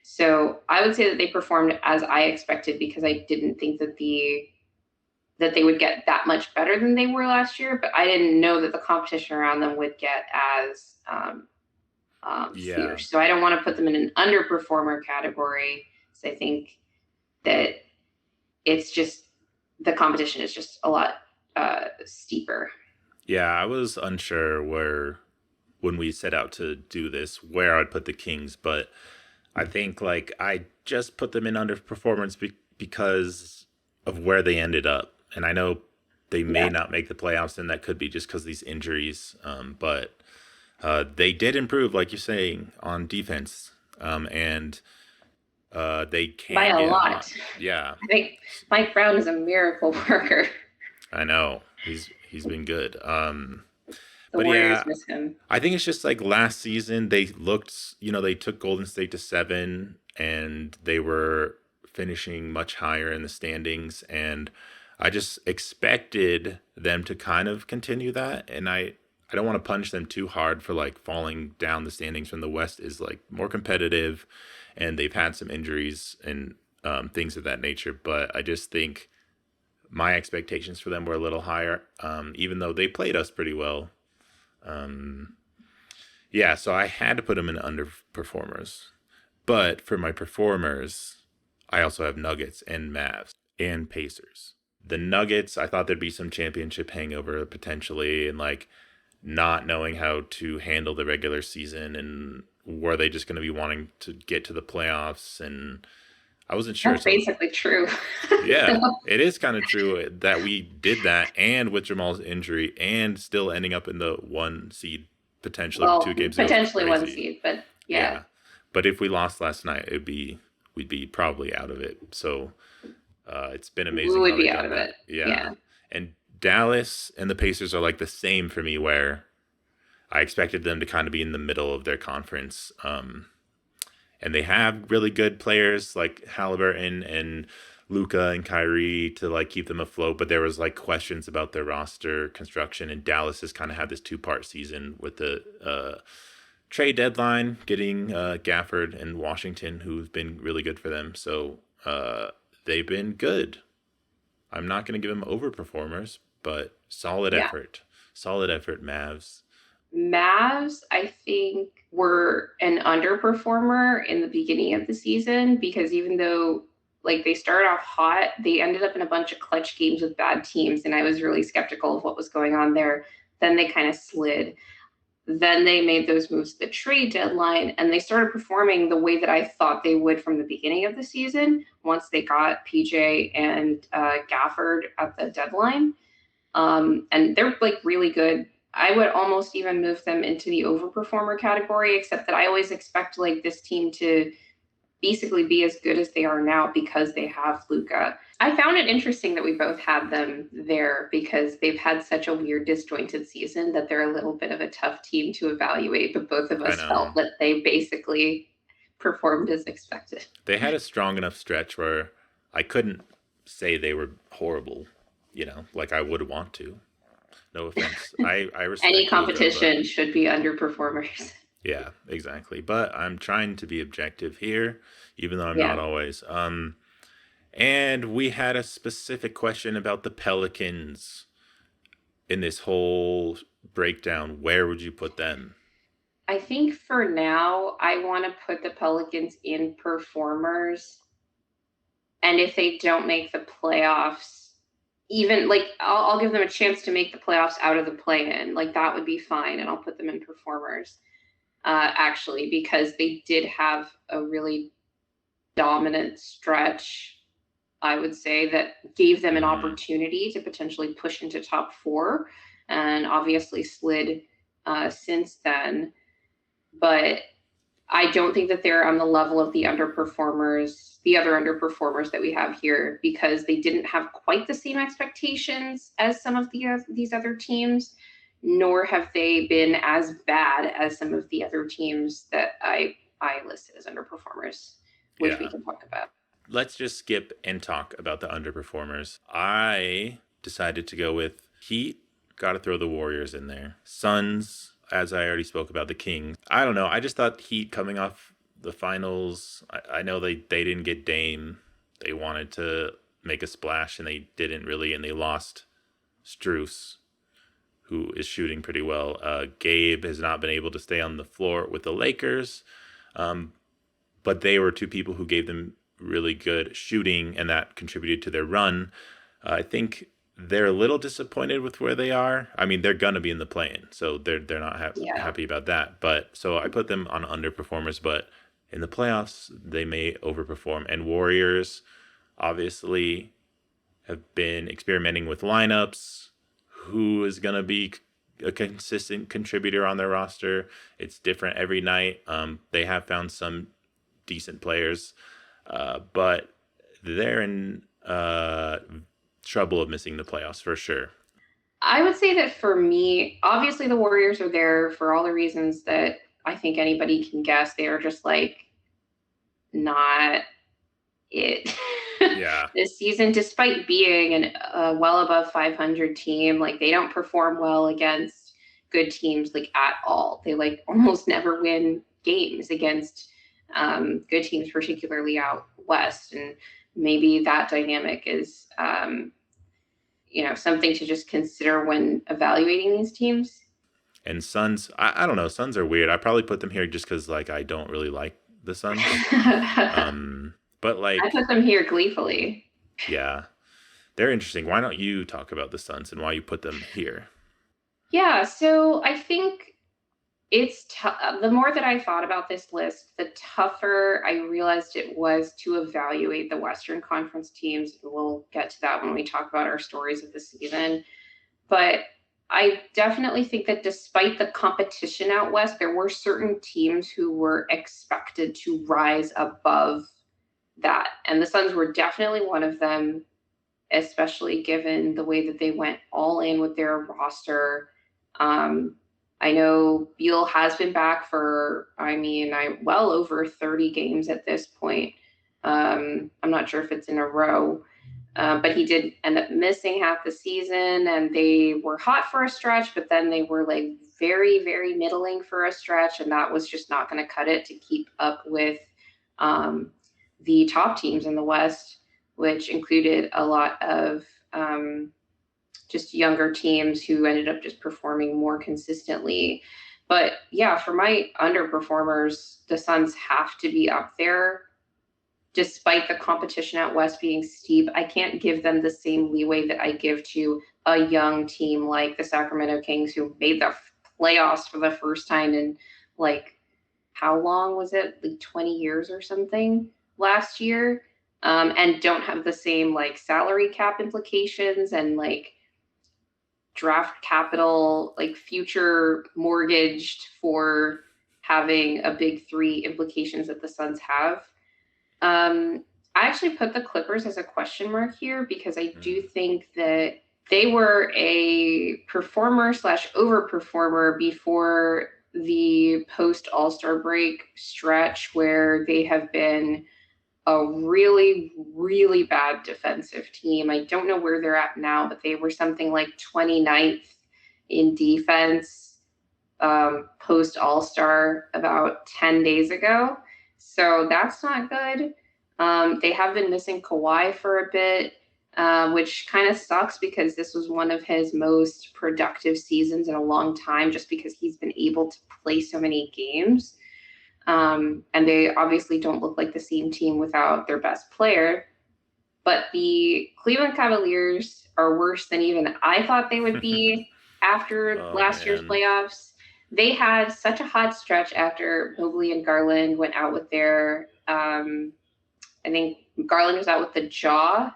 So I would say that they performed as I expected, because I didn't think that they would get that much better than they were last year, but I didn't know that the competition around them would get as Yeah. fierce. So I don't want to put them in an underperformer category. So I think that it's just the competition is just a lot steeper. Yeah, I was unsure when we set out to do this, where I'd put the Kings, but I think like I just put them in underperformance because of where they ended up. And I know they may Yeah. not make the playoffs, and that could be just because these injuries. But they did improve, like you're saying, on defense. And they By can a get hot. lot. Yeah, I think Mike Brown is a miracle worker. I know. He's been good. The But Warriors yeah, miss him. I think it's just like last season they looked, they took Golden State to 7, and they were finishing much higher in the standings, and I just expected them to kind of continue that, and I don't want to punish them too hard for like falling down the standings when the West is like more competitive and they've had some injuries and things of that nature, but I just think my expectations for them were a little higher, even though they played us pretty well. Um, yeah, so I had to put them in underperformers. But for my performers, I also have Nuggets and Mavs and Pacers. The Nuggets, I thought there'd be some championship hangover potentially, and like not knowing how to handle the regular season, and were they just going to be wanting to get to the playoffs. And I wasn't sure. That's So basically true. yeah, it is kind of true that we did that, and with Jamal's injury, and still ending up in the 1 seed potentially with two Well, games to go. potentially one Crazy. seed, but yeah, Yeah, but if we lost last night, we'd be probably out of it. So it's been we amazing would how be they've out done of that. it. Yeah, Yeah. and Dallas and the Pacers are like the same for me, where I expected them to kind of be in the middle of their conference. And they have really good players like Halliburton and Luca and Kyrie to like keep them afloat. But there was like questions about their roster construction, and Dallas has kind of had this 2-part season with the trade deadline, getting Gafford and Washington, who've been really good for them. So they've been good. I'm not going to give them overperformers, but Yeah. solid effort, Mavs. Mavs, I think, were an underperformer in the beginning of the season because even though like they started off hot, they ended up in a bunch of clutch games with bad teams, and I was really skeptical of what was going on there. Then they kind of slid. Then they made those moves at the trade deadline, and they started performing the way that I thought they would from the beginning of the season once they got PJ and Gafford at the deadline. And they're like really good. I would almost even move them into the overperformer category, except that I always expect like this team to basically be as good as they are now because they have Luca. I found it interesting that we both had them there because they've had such a weird disjointed season that they're a little bit of a tough team to evaluate, but both of I us felt know. that they basically performed as expected. They had a strong enough stretch where I couldn't say they were horrible, like I would want to. No offense. I Any respect Luca, but competition should be underperformers. yeah, exactly. But I'm trying to be objective here, even though I'm not Yeah. always. And we had a specific question about the Pelicans in this whole breakdown. Where would you put them? I think for now, I want to put the Pelicans in performers. And if they don't make the playoffs, even like I'll give them a chance to make the playoffs out of the play-in. Like that would be fine, and I'll put them in performers. Actually, because they did have a really dominant stretch, I would say, that gave them an Hmm. opportunity to potentially push into top four, and obviously slid since then. But I don't think that they're on the level of the other underperformers that we have here, because they didn't have quite the same expectations as some of these other teams, nor have they been as bad as some of the other teams that I listed as underperformers, which we Yeah. can talk about. Let's just skip and talk about the underperformers. I decided to go with Heat. Got to throw the Warriors in there. Suns, as I already spoke about, the Kings. I don't know. I just thought Heat coming off the finals. I know they didn't get Dame. They wanted to make a splash and they didn't really, and they lost Struce, who is shooting pretty well. Gabe has not been able to stay on the floor with the Lakers. Um, but they were two people who gave them really good shooting, and that contributed to their run. I think they're a little disappointed with where they are. I mean, they're gonna be in the play-in, so they're not Yeah. happy about that. But so I put them on underperformers, but in the playoffs they may overperform. And Warriors obviously have been experimenting with lineups. Who is gonna be a consistent contributor on their roster? It's different every night. They have found some decent players, but they're in trouble of missing the playoffs for sure. I would say that for me, obviously the Warriors are there for all the reasons that I think anybody can guess. They are just like not it Yeah, this season, despite being a well above 500 team. Like they don't perform well against good teams like at all. They like almost never win games against good teams, particularly out west. And maybe that dynamic is something to just consider when evaluating these teams. and Suns. I don't know. Suns are weird. I probably put them here just because like I don't really like the Suns. I But like, put them here gleefully. yeah, they're interesting. Why don't you talk about the Suns and why you put them here? Yeah, so I think the more that I thought about this list, the tougher I realized it was to evaluate the Western Conference teams. We'll get to that when we talk about our stories of the season. But I definitely think that despite the competition out West, there were certain teams who were expected to rise above that. And the Suns were definitely one of them, especially given the way that they went all in with their roster. I know Beal has been back for, well over 30 games at this point. I'm not sure if it's in a row, but he did end up missing half the season, and they were hot for a stretch, but then they were like very, very middling for a stretch, and that was just not going to cut it to keep up with the top teams in the West, which included a lot of just younger teams who ended up just performing more consistently. But yeah, for my underperformers, the Suns have to be up there. Despite the competition out West being steep, I can't give them the same leeway that I give to a young team like the Sacramento Kings, who made the playoffs for the first time in like, how long was it? Like 20 years or something last year. And don't have the same like salary cap implications and like draft capital, like future mortgaged for having a big three implications that the Suns have. I actually put the Clippers as a question mark here because I do think that they were a performer / overperformer before the post All-Star break stretch, where they have been a really, really bad defensive team. I don't know where they're at now, but they were something like 29th in defense post All-Star about 10 days ago. So that's not good. They have been missing Kawhi for a bit, which kind of sucks because this was one of his most productive seasons in a long time, just because he's been able to play so many games. And they obviously don't look like the same team without their best player. But the Cleveland Cavaliers are worse than even I thought they would be after last year's playoffs. They had such a hot stretch after Mobley and Garland went out with their, I think Garland was out with the jaw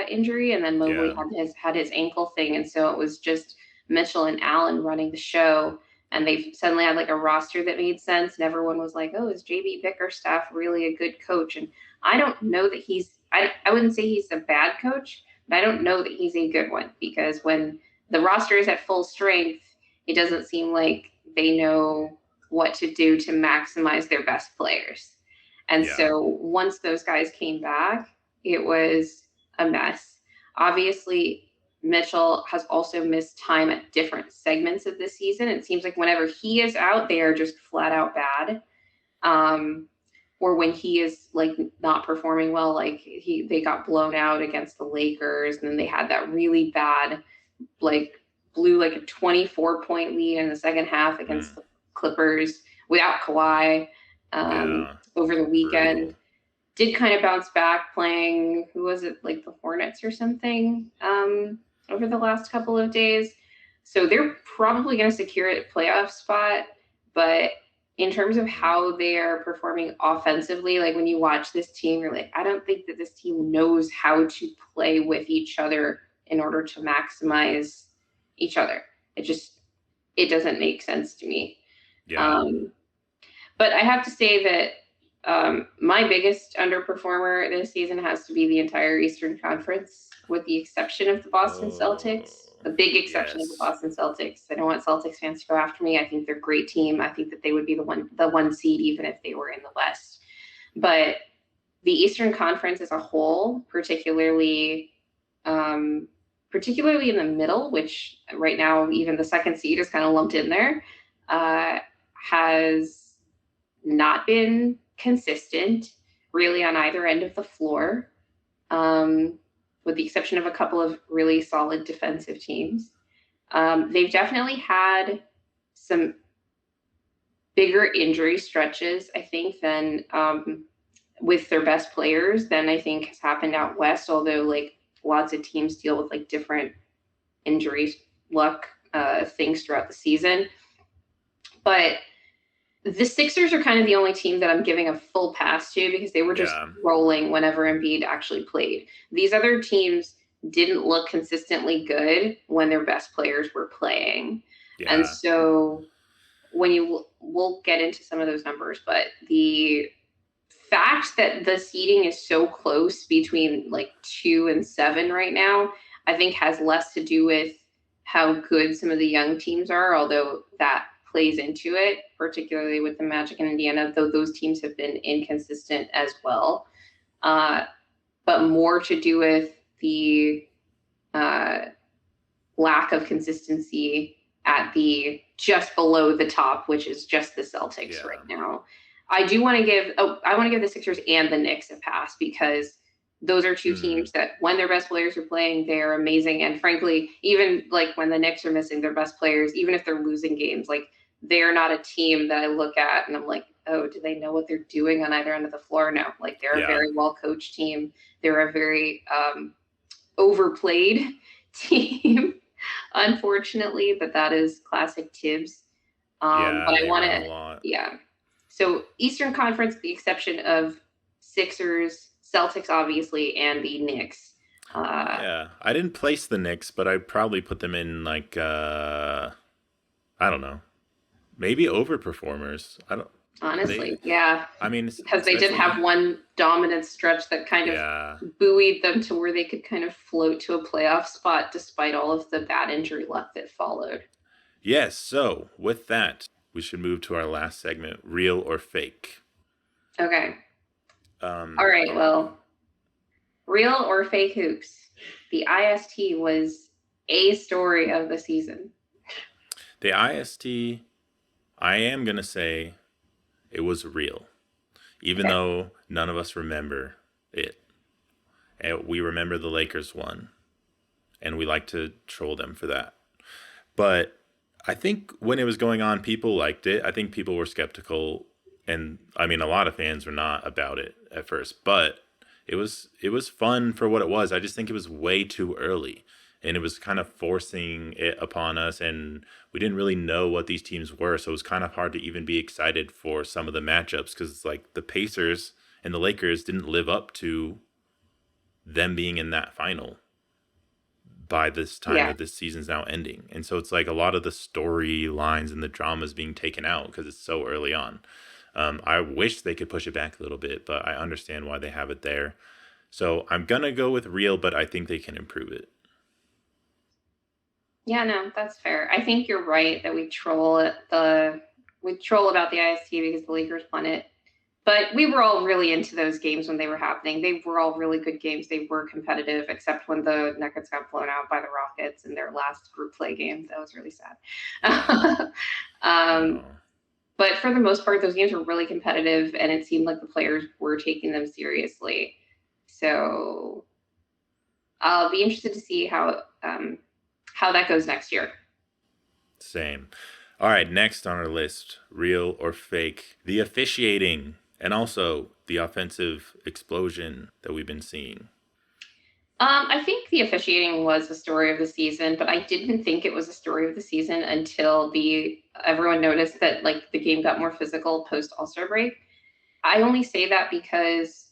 injury, and then Mobley had his ankle thing. And so it was just Mitchell and Allen running the show. And they suddenly had like a roster that made sense. And everyone was like, oh, is JB Bickerstaff really a good coach? And I don't know that I wouldn't say he's a bad coach, but I don't know that he's a good one, because when the roster is at full strength, it doesn't seem like they know what to do to maximize their best players. And so once those guys came back, it was a mess. Obviously, Mitchell has also missed time at different segments of the season. It seems like whenever he is out, they are just flat out bad. Or when he is like not performing well, like they got blown out against the Lakers, and then they had that really bad, like blew like a 24-point lead in the second half against the Clippers without Kawhi over the weekend. Brutal. Did kind of bounce back playing, who was it, like the Hornets or something, over the last couple of days. So they're probably going to secure a playoff spot. But in terms of how they are performing offensively, like when you watch this team, you're like, I don't think that this team knows how to play with each other in order to maximize each other. It doesn't make sense to me. Yeah. But I have to say that my biggest underperformer this season has to be the entire Eastern Conference, with the exception of the Boston Celtics. The big exception of the Boston Celtics. I don't want Celtics fans to go after me. I think they're a great team. I think that they would be the one seed even if they were in the West. But the Eastern Conference as a whole, particularly in the middle, which right now even the second seed is kind of lumped in there, has not been consistent really on either end of the floor, with the exception of a couple of really solid defensive teams. They've definitely had some bigger injury stretches, I think, than with their best players than I think has happened out West, although like lots of teams deal with like different injury luck things throughout the season. But The Sixers are kind of the only team that I'm giving a full pass to because they were just Yeah. rolling whenever Embiid actually played. These other teams didn't look consistently good when their best players were playing. And Yeah. so when we'll get into some of those numbers, but the fact that the seeding is so close between like 2 and 7 right now, I think has less to do with how good some of the young teams are, although that plays into it, particularly with the Magic and Indiana, though those teams have been inconsistent as well. Uh, but more to do with the uh, lack of consistency at the just below the top, which is just the Celtics Yeah. right now. I want to give the Sixers and the Knicks a pass because those are two teams that when their best players are playing, they're amazing. And frankly, even like when the Knicks are missing their best players, even if they're losing games, like they're not a team that I look at and I'm like, oh, do they know what they're doing on either end of the floor? No, like they're a Yeah. very well coached team. They're a very overplayed team, unfortunately, but that is classic Tibbs. Yeah. But I They want run a to, lot. yeah. So Eastern Conference, the exception of Sixers, Celtics, obviously, and the Knicks. Yeah. I didn't place the Knicks, but I'd probably put them in like I don't know. Maybe overperformers. I don't they Honestly, yeah, I mean, because they did especially have one dominant stretch that kind of yeah. buoyed them to where they could kind of float to a playoff spot despite all of the bad injury luck that followed. Yes, so with that, we should move to our last segment, real or fake. Okay. All Um right. Well, real or fake hoops? The IST was a story of the season. the IST, I am going to say it was real, even Okay. though none of us remember it. And we remember the Lakers won, and we like to troll them for that. But I think when it was going on, people liked it. I think people were skeptical, and I mean, a lot of fans were not about it at first. But it was fun for what it was. I just think it was way too early, and it was kind of forcing it upon us, and we didn't really know what these teams were, so it was kind of hard to even be excited for some of the matchups because like the Pacers and the Lakers didn't live up to them being in that final by this time Yeah. that this season's now ending. And so it's like a lot of the storylines and the dramas being taken out because it's so early on. I wish they could push it back a little bit, but I understand why they have it there. So I'm going to go with real, but I think they can improve it. Yeah, no, that's fair. I think you're right that we troll about the IST because the Lakers won it. But we were all really into those games when they were happening. They were all really good games. They were competitive, except when the Nuggets got blown out by the Rockets in their last group play game. That was really sad. Yeah. um, No. but for the most part, those games were really competitive, and it seemed like the players were taking them seriously. So I'll be interested to see how that goes next year. Same. All right, next on our list, real or fake, the officiating and also the offensive explosion that we've been seeing. I think the officiating was a story of the season, but I didn't think it was a story of the season until the everyone noticed that like the game got more physical post All-Star break. I only say that because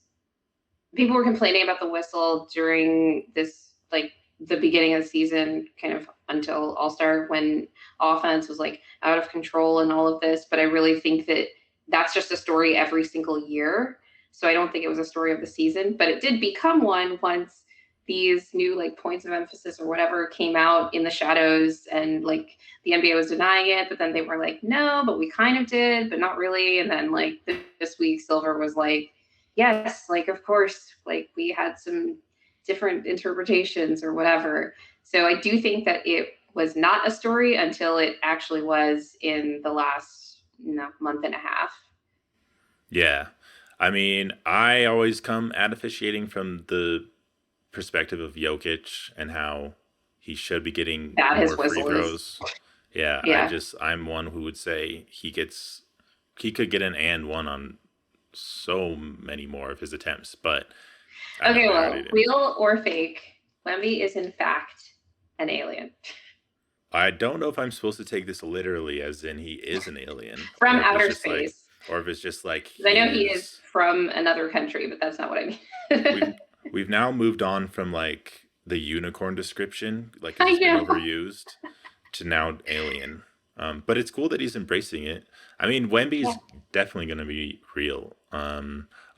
people were complaining about the whistle during this like the beginning of the season, kind of until All-Star when offense was like out of control and all of this. But I really think that that's just a story every single year. So I don't think it was a story of the season, but it did become one once these new like points of emphasis or whatever came out in the shadows and like the NBA was denying it, but then they were like, no, but we kind of did, but not really. And then like this week, Silver was like, yes, like of course, like we had some different interpretations or whatever. So I do think that it was not a story until it actually was in the last month and a half. Yeah. I mean, I always come at officiating from the perspective of Jokic and how he should be getting Bad his more free whistle is. throws. Yeah, Yeah. I'm one who would say he could get an and one on so many more of his attempts, but I Okay, know I well, already did. real or fake, Wemby is in fact an alien. I don't know if I'm supposed to take this literally, as in he is an alien, From outer space. or if it's just like Because I know he is his. from another country, but that's not what I We've mean. we've now moved on from like the unicorn description, like because I it's been know. overused, to now alien. But it's cool that he's embracing it. I mean, Wemby's Yeah. definitely going to be real.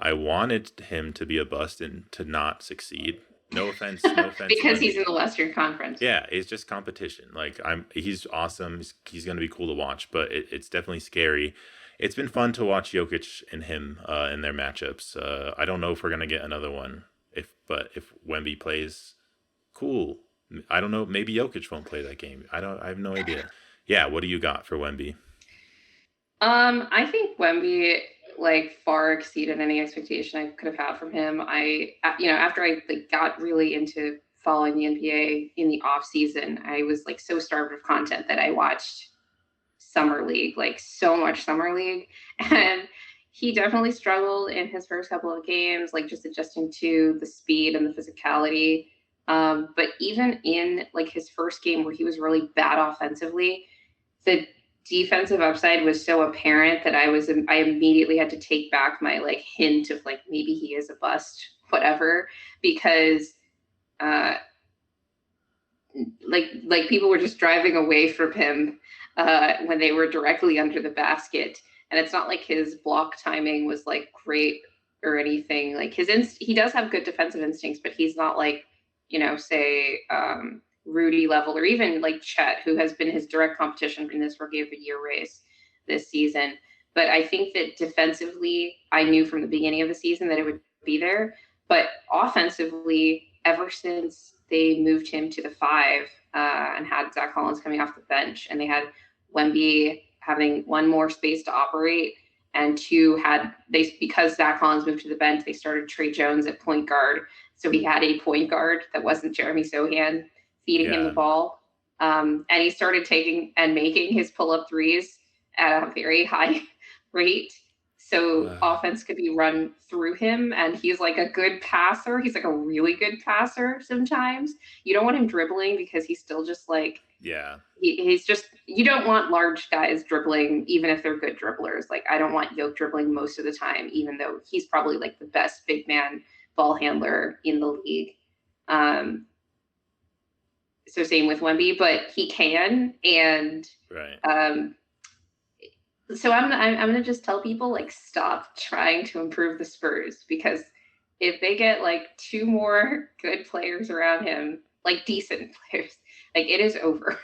I wanted him to be a bust and to not succeed. No offense, Because he's in Wemby. the Western Conference. Yeah, it's just competition. Like he's awesome. He's going to be cool to watch, but it's definitely scary. It's been fun to watch Jokic and him in their matchups. I don't know if we're going to get another one. But if Wemby plays, cool. I don't know. Maybe Jokic won't play that game. I have no idea. Yeah, what do you got for Wemby? I think Wemby like far exceeded any expectation I could have had from him. After I like got really into following the NBA in the off season, I was like so starved of content that I watched Summer League, like so much Summer League, and he definitely struggled in his first couple of games, like just adjusting to the speed and the physicality. But even in like his first game where he was really bad offensively, the defensive upside was so apparent that I immediately had to take back my like hint of like maybe he is a bust, whatever, because uh like people were just driving away from him when they were directly under the basket. And it's not like his block timing was like great or anything. Like he does have good defensive instincts, but he's not like, say Rudy level, or even like Chet, who has been his direct competition in this Rookie of the Year race this season. But I think that defensively, I knew from the beginning of the season that it would be there. But offensively, ever since they moved him to the five and had Zach Collins coming off the bench, and they had Wemby having one more space to operate, and two had they because Zach Collins moved to the bench, they started Trey Jones at point guard, so he had a point guard that wasn't Jeremy Sohan feeding him the Yeah, ball, and he started taking and making his pull-up threes at a very high rate. So offense could be run through him, and he's like a good passer. He's like a really good passer sometimes. You don't want him dribbling because he's still just like yeah, he's just you don't want large guys dribbling even if they're good dribblers. Like I don't want Yoke dribbling most of the time, even though he's probably like the best big man ball handler in the league. Um, so same with Wemby, but he can, and right. so I'm gonna just tell people like stop trying to improve the Spurs, because if they get like two more good players around him, like decent players, like it is over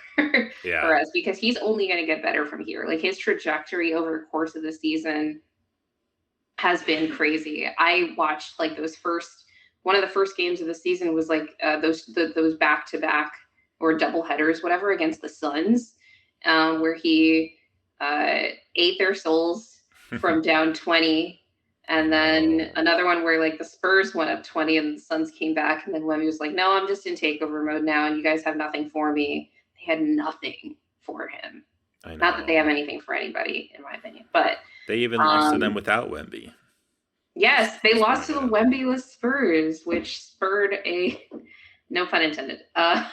Yeah, for us, because he's only going to get better from here. Like his trajectory over the course of the season has been crazy. I watched like one of the first games of the season was like those back to back or double headers, whatever, against the Suns, where he ate their souls from down 20. I And then know. another one where like the Spurs went up 20 and the Suns came back. And then Wemby was like, no, I'm just in takeover mode now. And you guys have nothing for me. They had nothing for him. I Not that they have know. anything for anybody, in my opinion. But They even lost to them um, without Wemby. yes, they Just lost throwing to it the out. Wembyless Spurs, which spurred a, no pun intended, a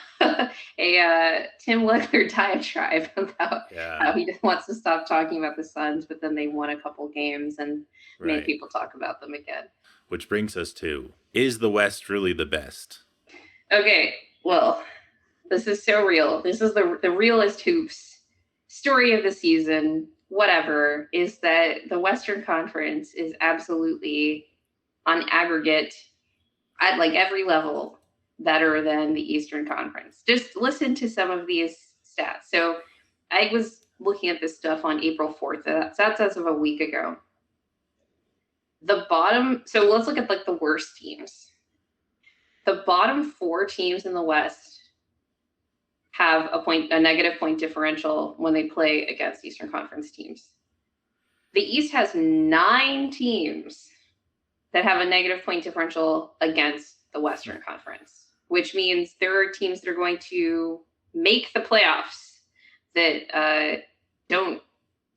Tim Legler diatribe about how Yeah, he just wants to stop talking about the Suns, but then they won a couple games and made right. people talk about them again. Which brings us to, is the West really the best? Okay, well, this is so real. This is the realest hoops story of the season. Whatever is that the Western Conference is absolutely on aggregate at like every level better than the Eastern Conference. Just listen to some of these stats. So I was looking at this stuff on April 4th. That's as of a week ago. The bottom, so let's look at like the worst teams. The bottom four teams in the West have a negative point differential when they play against Eastern Conference teams. The East has 9 teams that have a negative point differential against the Western Conference, which means there are teams that are going to make the playoffs that don't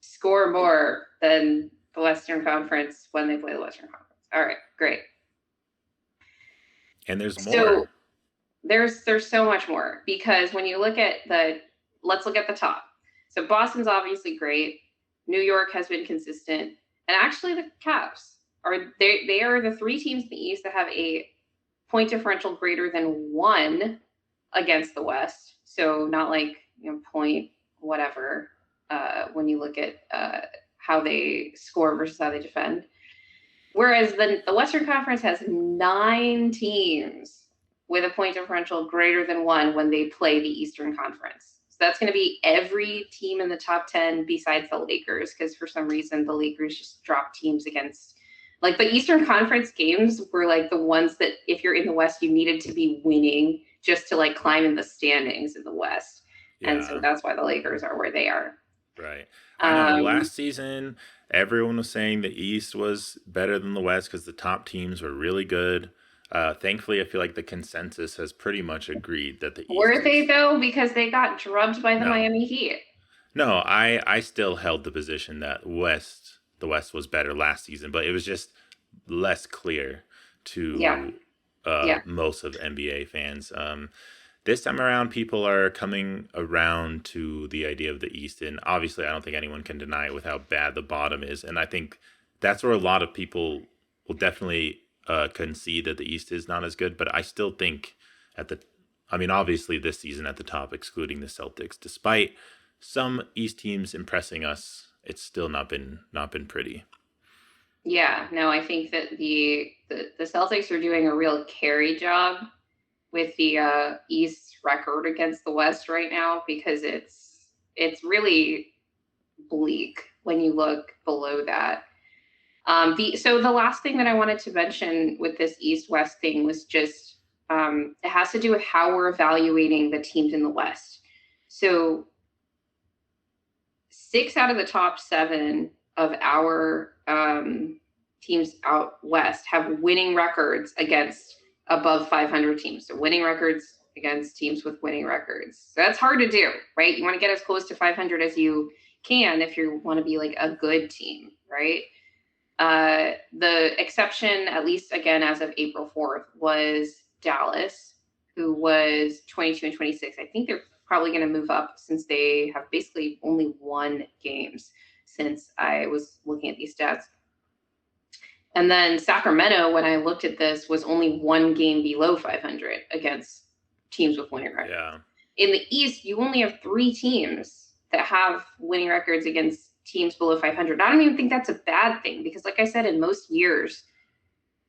score more than the Western Conference when they play the Western Conference. All right, great. And there's So more. there's so much more, because when you look at the let's look at the top. So Boston's obviously great. New York has been consistent, and actually the Caps are they are the three teams in the East that have a point differential greater than 1 against the West. So not like point whatever when you look at how they score versus how they defend. Whereas the Western Conference has 9 teams with a point differential greater than 1 when they play the Eastern Conference. So that's going to be every team in the top 10 besides the Lakers, because for some reason the Lakers just dropped teams against, like, the Eastern Conference games were like the ones that if you're in the West, you needed to be winning just to like climb in the standings in the West. Yeah. And so that's why the Lakers are where they are. Right. I know last season, everyone was saying the East was better than the West because the top teams were really good. Thankfully, I feel like the consensus has pretty much agreed that the East Were they, though? Because they got drubbed by the Miami Heat. No, I still held the position that the West was better last season, but it was just less clear to most of NBA fans. This time around, people are coming around to the idea of the East, and obviously I don't think anyone can deny it with how bad the bottom is, and I think that's where a lot of people will definitely concede that the East is not as good, but I still think obviously this season at the top, excluding the Celtics, despite some East teams impressing us, it's still not been pretty. Yeah, no, I think that the Celtics are doing a real carry job with the East record against the West right now, because it's really bleak when you look below that. So the last thing that I wanted to mention with this East-West thing was just it has to do with how we're evaluating the teams in the West. So 6 out of the top 7 of our teams out West have winning records against above 500 teams. So winning records against teams with winning records. So that's hard to do, right? You want to get as close to 500 as you can if you want to be like a good team, right? The exception, at least again as of April 4th, was Dallas, who was 22 and 26. I think they're probably going to move up since they have basically only won games since I was looking at these stats. And then Sacramento, when I looked at this, was only 1 game below 500 against teams with winning records. Yeah. In the East, you only have 3 teams that have winning records against teams below 500. I don't even think that's a bad thing, because like I said, in most years,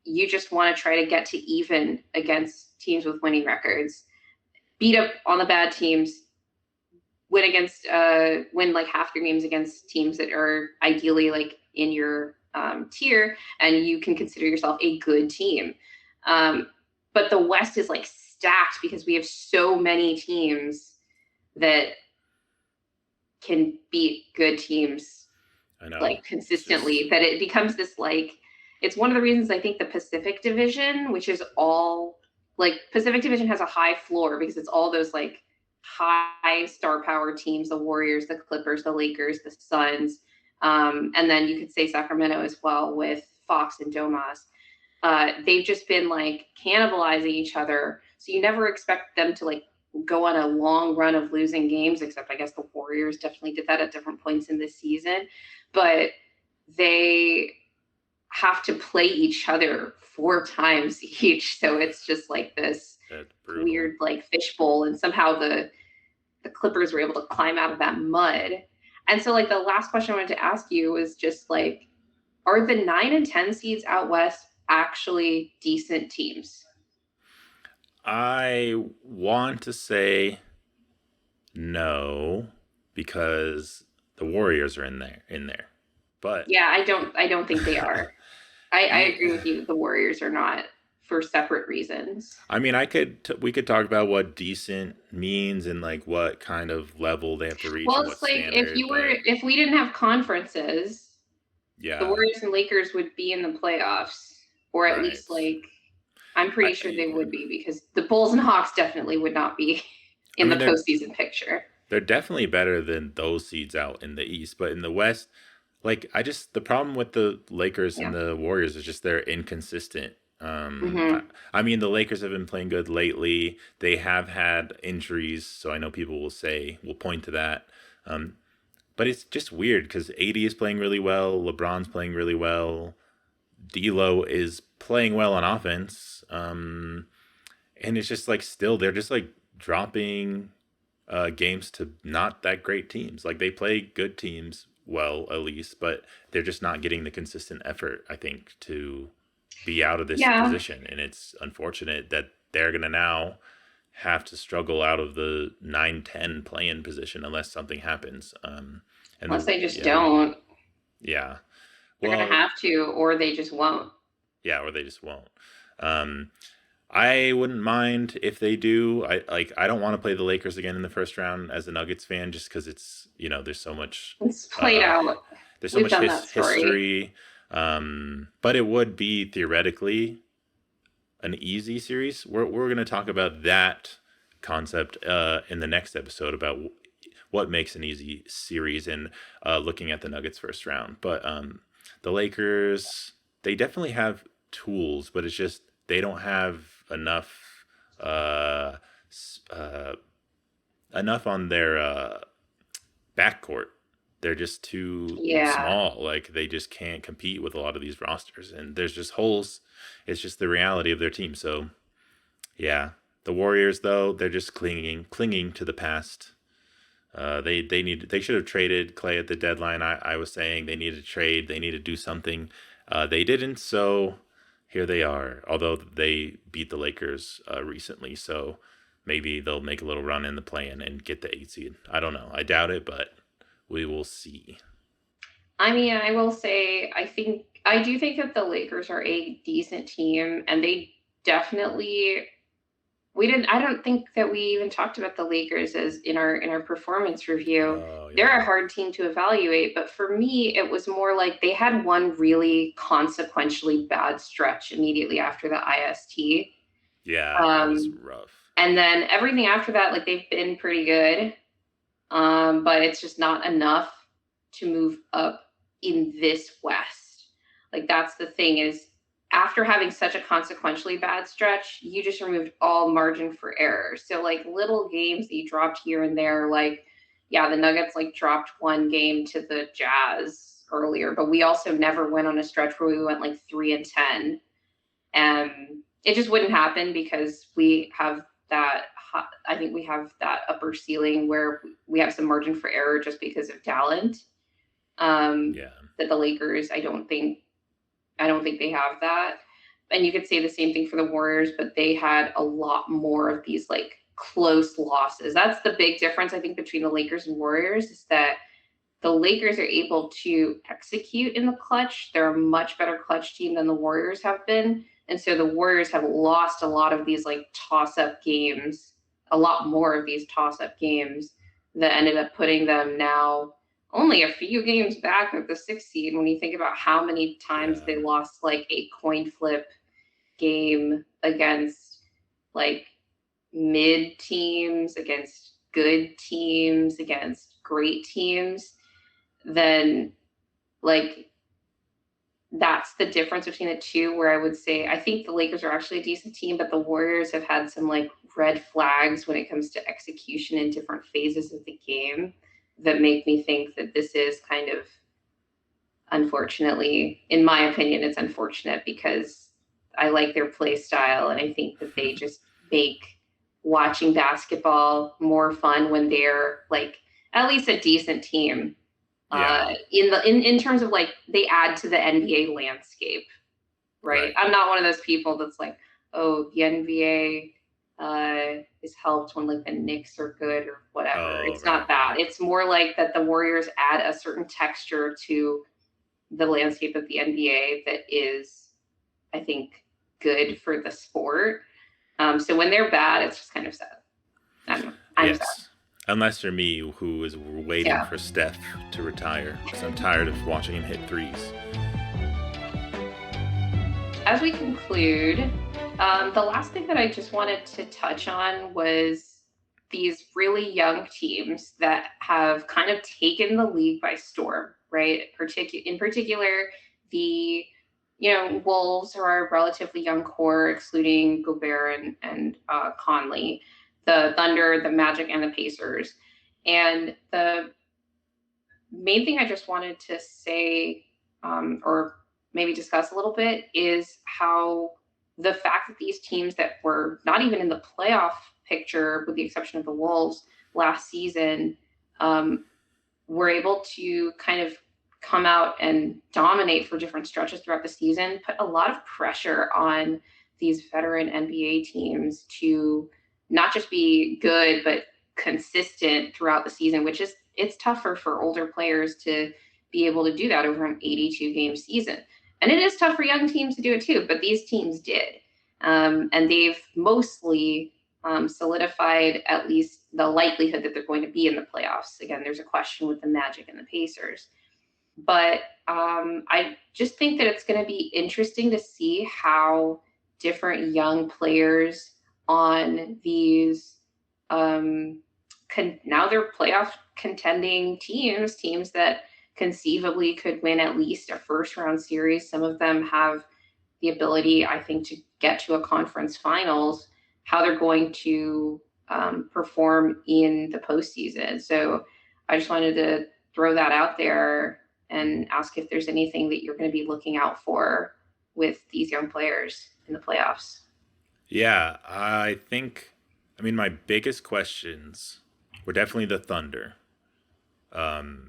you just want to try to get to even against teams with winning records, beat up on the bad teams, win like half your games against teams that are ideally like in your tier, and you can consider yourself a good team. But the West is like stacked because we have so many teams that can beat good teams like consistently, that it becomes this like, it's one of the reasons I think the Pacific Division, which is all like, Pacific Division has a high floor because it's all those like high star power teams, the Warriors, the Clippers, the Lakers, the Suns. And then you could say Sacramento as well with Fox and Domas. They've just been like cannibalizing each other. So you never expect them to like go on a long run of losing games, except I guess the Warriors definitely did that at different points in this season. But they have to play each other 4 times each. So it's just like this weird like fishbowl. And somehow the Clippers were able to climb out of that mud. And so like the last question I wanted to ask you was just like, are the 9 and 10 seeds out West actually decent teams? I want to say no, because the Warriors are in there. But yeah, I don't think they are. I agree with you. The Warriors are not, for separate reasons. I mean, we could talk about what decent means and like what kind of level they have to reach. Well, it's like if we didn't have conferences, the Warriors and Lakers would be in the playoffs, or at least like I'm pretty sure they would be, because the Bulls and Hawks definitely would not be in the postseason picture. They're definitely better than those seeds out in the East, but in the West, like the problem with the Lakers and the Warriors is just they're inconsistent Um, I, Hmm. I mean, the Lakers have been playing good lately. They have had injuries, so I know people will point to that. Um, but it's just weird because AD is playing really well, LeBron's playing really well, D'Lo is playing well on offense, and it's just like still they're just like dropping games to not that great teams. Like they play good teams well at least, but they're just not getting the consistent effort. I think to be out of this Yeah, position, and it's unfortunate that they're gonna now have to struggle out of the 9-10 play-in position unless something happens. And unless the they just yeah don't. yeah They're gonna well have to, or they just won't. yeah, or they just won't. Um, I wouldn't mind if they do. I don't want to play the Lakers again in the first round as a Nuggets fan, just because it's there's so much It's played uh out. there's so We've much done that story. history. But it would be theoretically an easy series. We're gonna talk about that concept in the next episode about what makes an easy series and looking at the Nuggets first round. But the Lakers, they definitely have tools, but it's just they don't have enough uh, uh, enough on their backcourt. They're just too Yeah. small. Like they just can't compete with a lot of these rosters, and there's just holes. It's just the reality of their team. So yeah, the Warriors though they're just clinging to the past. They should have traded Clay at the deadline. I was saying they needed to trade. They need to do something. They didn't. So here they are. Although they beat the Lakers recently, so maybe they'll make a little run in the play-in and get the 8 seed. I don't know. I doubt it, but we will see. I mean, I will say, I do think that the Lakers are a decent team, and they definitely I don't think that we even talked about the Lakers as in our performance review. Oh They're yeah, a hard team to evaluate, but for me, it was more like they had one really consequentially bad stretch immediately after the IST. yeah. That was Um, rough. and then everything after that, like they've been pretty good. But it's just not enough to move up in this West. Like that's the thing is after having such a consequentially bad stretch, you just removed all margin for error. So like little games that you dropped here and there, like yeah, the Nuggets like dropped one game to the Jazz earlier, but we also never went on a stretch where we went like 3-10. And it just wouldn't happen because we have that. I think we have that upper ceiling where we have some margin for error just because of talent. Um, Yeah, that the Lakers, I don't think they have that. And you could say the same thing for the Warriors, but they had a lot more of these like close losses. That's the big difference I think between the Lakers and Warriors is that the Lakers are able to execute in the clutch. They're a much better clutch team than the Warriors have been. And so the Warriors have lost a lot of these like toss up games, a lot more of these toss up games that ended up putting them now only a few games back of the 6 seed when you think about how many times yeah, they lost like a coin flip game against like mid teams, against good teams, against great teams, then like that's the difference between the two where I would say I think the Lakers are actually a decent team, but the Warriors have had some like red flags when it comes to execution in different phases of the game that make me think that this is kind of unfortunately, in my opinion, it's unfortunate because I like their play style and I think that they just make watching basketball more fun when they're like at least a decent team yeah. in terms of like they add to the NBA landscape, right? Right. I'm not one of those people that's like, oh, the NBA is helped when like the Knicks are good or whatever. Oh It's right, not that. right. It's more like that the Warriors add a certain texture to the landscape of the NBA that is, I think, good for the sport. So when they're bad, it's just kind of sad. I don't know. I'm sad. Yes. Unless you're me, who is waiting Yeah. for Steph to retire, because I'm tired of watching him hit threes. As we conclude, the last thing that I just wanted to touch on was these really young teams that have kind of taken the league by storm, right? In particular, the Wolves are a relatively young core, excluding Gobert and Conley, the Thunder, the Magic, and the Pacers. And the main thing I just wanted to say, or maybe discuss a little bit, is how the fact that these teams that were not even in the playoff picture, with the exception of the Wolves last season, um, were able to kind of come out and dominate for different stretches throughout the season, put a lot of pressure on these veteran NBA teams to not just be good, but consistent throughout the season, which is it's tougher for older players to be able to do that over an 82 game season. And it is tough for young teams to do it too, but these teams did. And they've mostly solidified at least the likelihood that they're going to be in the playoffs. Again, there's a question with the Magic and the Pacers. But I just think that it's going to be interesting to see how different young players on these now they're playoff contending teams that conceivably could win at least a first round series. Some of them have the ability, I think, to get to a conference finals, how they're going to perform in the postseason. So I just wanted to throw that out there and ask if there's anything that you're going to be looking out for with these young players in the playoffs. Yeah, I mean, my biggest questions were definitely the Thunder,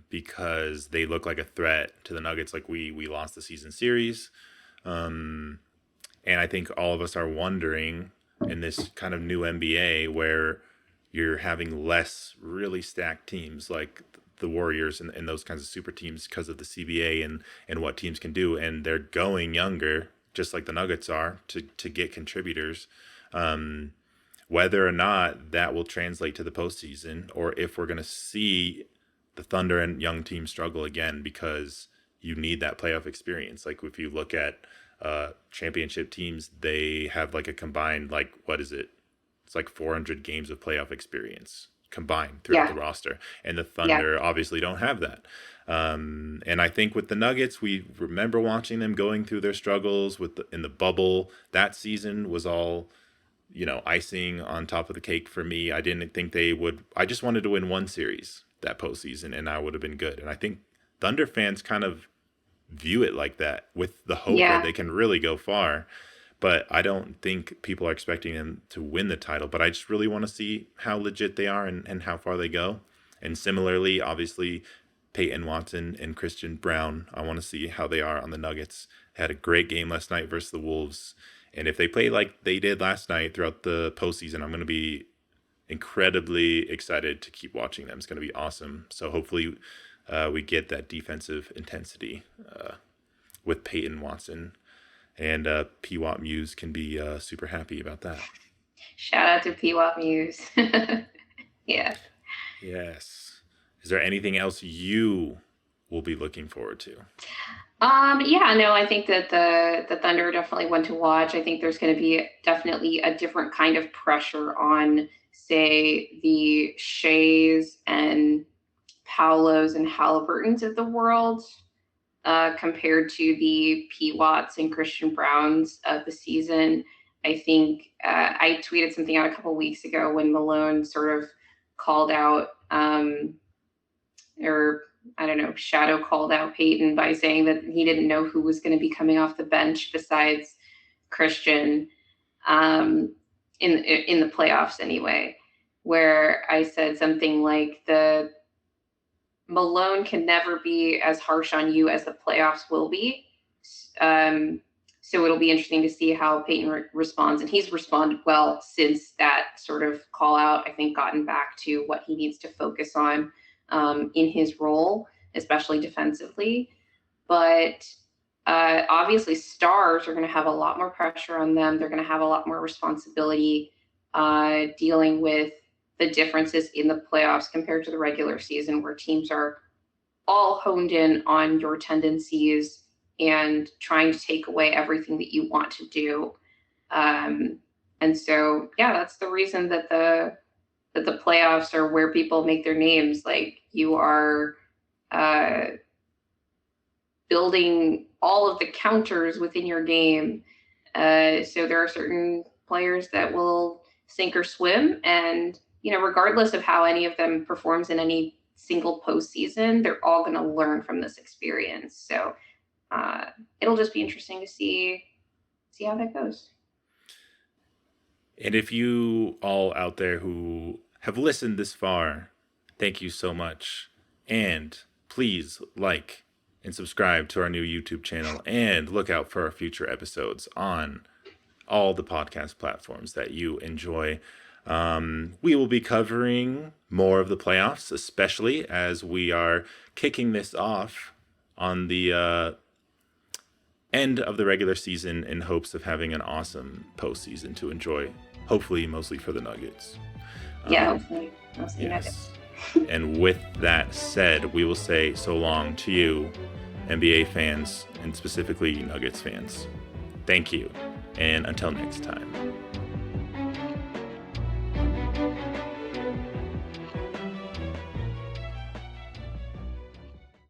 because they look like a threat to the Nuggets. Like we lost the season series, um, and I think all of us are wondering in this kind of new NBA where you're having less really stacked teams like the Warriors and those kinds of super teams because of the CBA and what teams can do, and they're going younger, just like the Nuggets are, to get contributors. Um, Whether or not that will translate to the postseason, or if we're going to see the Thunder and young teams struggle again because you need that playoff experience. Like if you look at championship teams, they have like a combined, like, what is it? It's like 400 games of playoff experience combined throughout the Yeah, roster. And the yeah, Thunder obviously don't have that. And I think with the Nuggets, we remember watching them going through their struggles in the bubble. That season was all, icing on top of the cake for me. I didn't think they would. I just wanted to win one series that postseason, and I would have been good. And I think Thunder fans kind of view it like that, with the hope that yeah, they can really go far. But I don't think people are expecting them to win the title. But I just really want to see how legit they are and how far they go. And similarly, obviously, Peyton Watson and Christian Brown, I want to see how they are on the Nuggets. Had a great game last night versus the Wolves. And if they play like they did last night throughout the postseason, I'm going to be incredibly excited to keep watching them. It's going to be awesome. So hopefully we get that defensive intensity with Peyton Watson. And P. Watt Muse can be super happy about that. shout out to P-Wop Muse. Yeah. Yes. Is there anything else you will be looking forward to? Yeah, no, I think that the Thunder are definitely one to watch. I think there's going to be definitely a different kind of pressure on, say, the Shays and Paolos and Halliburtons of the world, compared to the P. Watts and Christian Browns of the season. I think I tweeted something out a couple weeks ago when Malone sort of called out, or I don't know, shadow called out Peyton by saying that he didn't know who was going to be coming off the bench besides Christian, um, in the playoffs anyway. Where I said something like, the Malone can never be as harsh on you as the playoffs will be. So it'll be interesting to see how Peyton responds. And he's responded well since that sort of call out, I think, gotten back to what he needs to focus on in his role, especially defensively. But obviously, stars are going to have a lot more pressure on them. They're going to have a lot more responsibility dealing with the differences in the playoffs compared to the regular season, where teams are all honed in on your tendencies and trying to take away everything that you want to do. And so, yeah, that's the reason that the playoffs are where people make their names. Like, you are uh, building all of the counters within your game. So there are certain players that will sink or swim, and regardless of how any of them performs in any single postseason, they're all going to learn from this experience. So it'll just be interesting to see how that goes. And if you all out there who have listened this far, thank you so much. And please like and subscribe to our new YouTube channel, and look out for our future episodes on all the podcast platforms that you enjoy. We will be covering more of the playoffs, especially as we are kicking this off on the end of the regular season in hopes of having an awesome postseason to enjoy, hopefully mostly for the Nuggets. Hopefully mostly Nuggets. And with that said, we will say so long to you, NBA fans, and specifically Nuggets fans. Thank you, and until next time.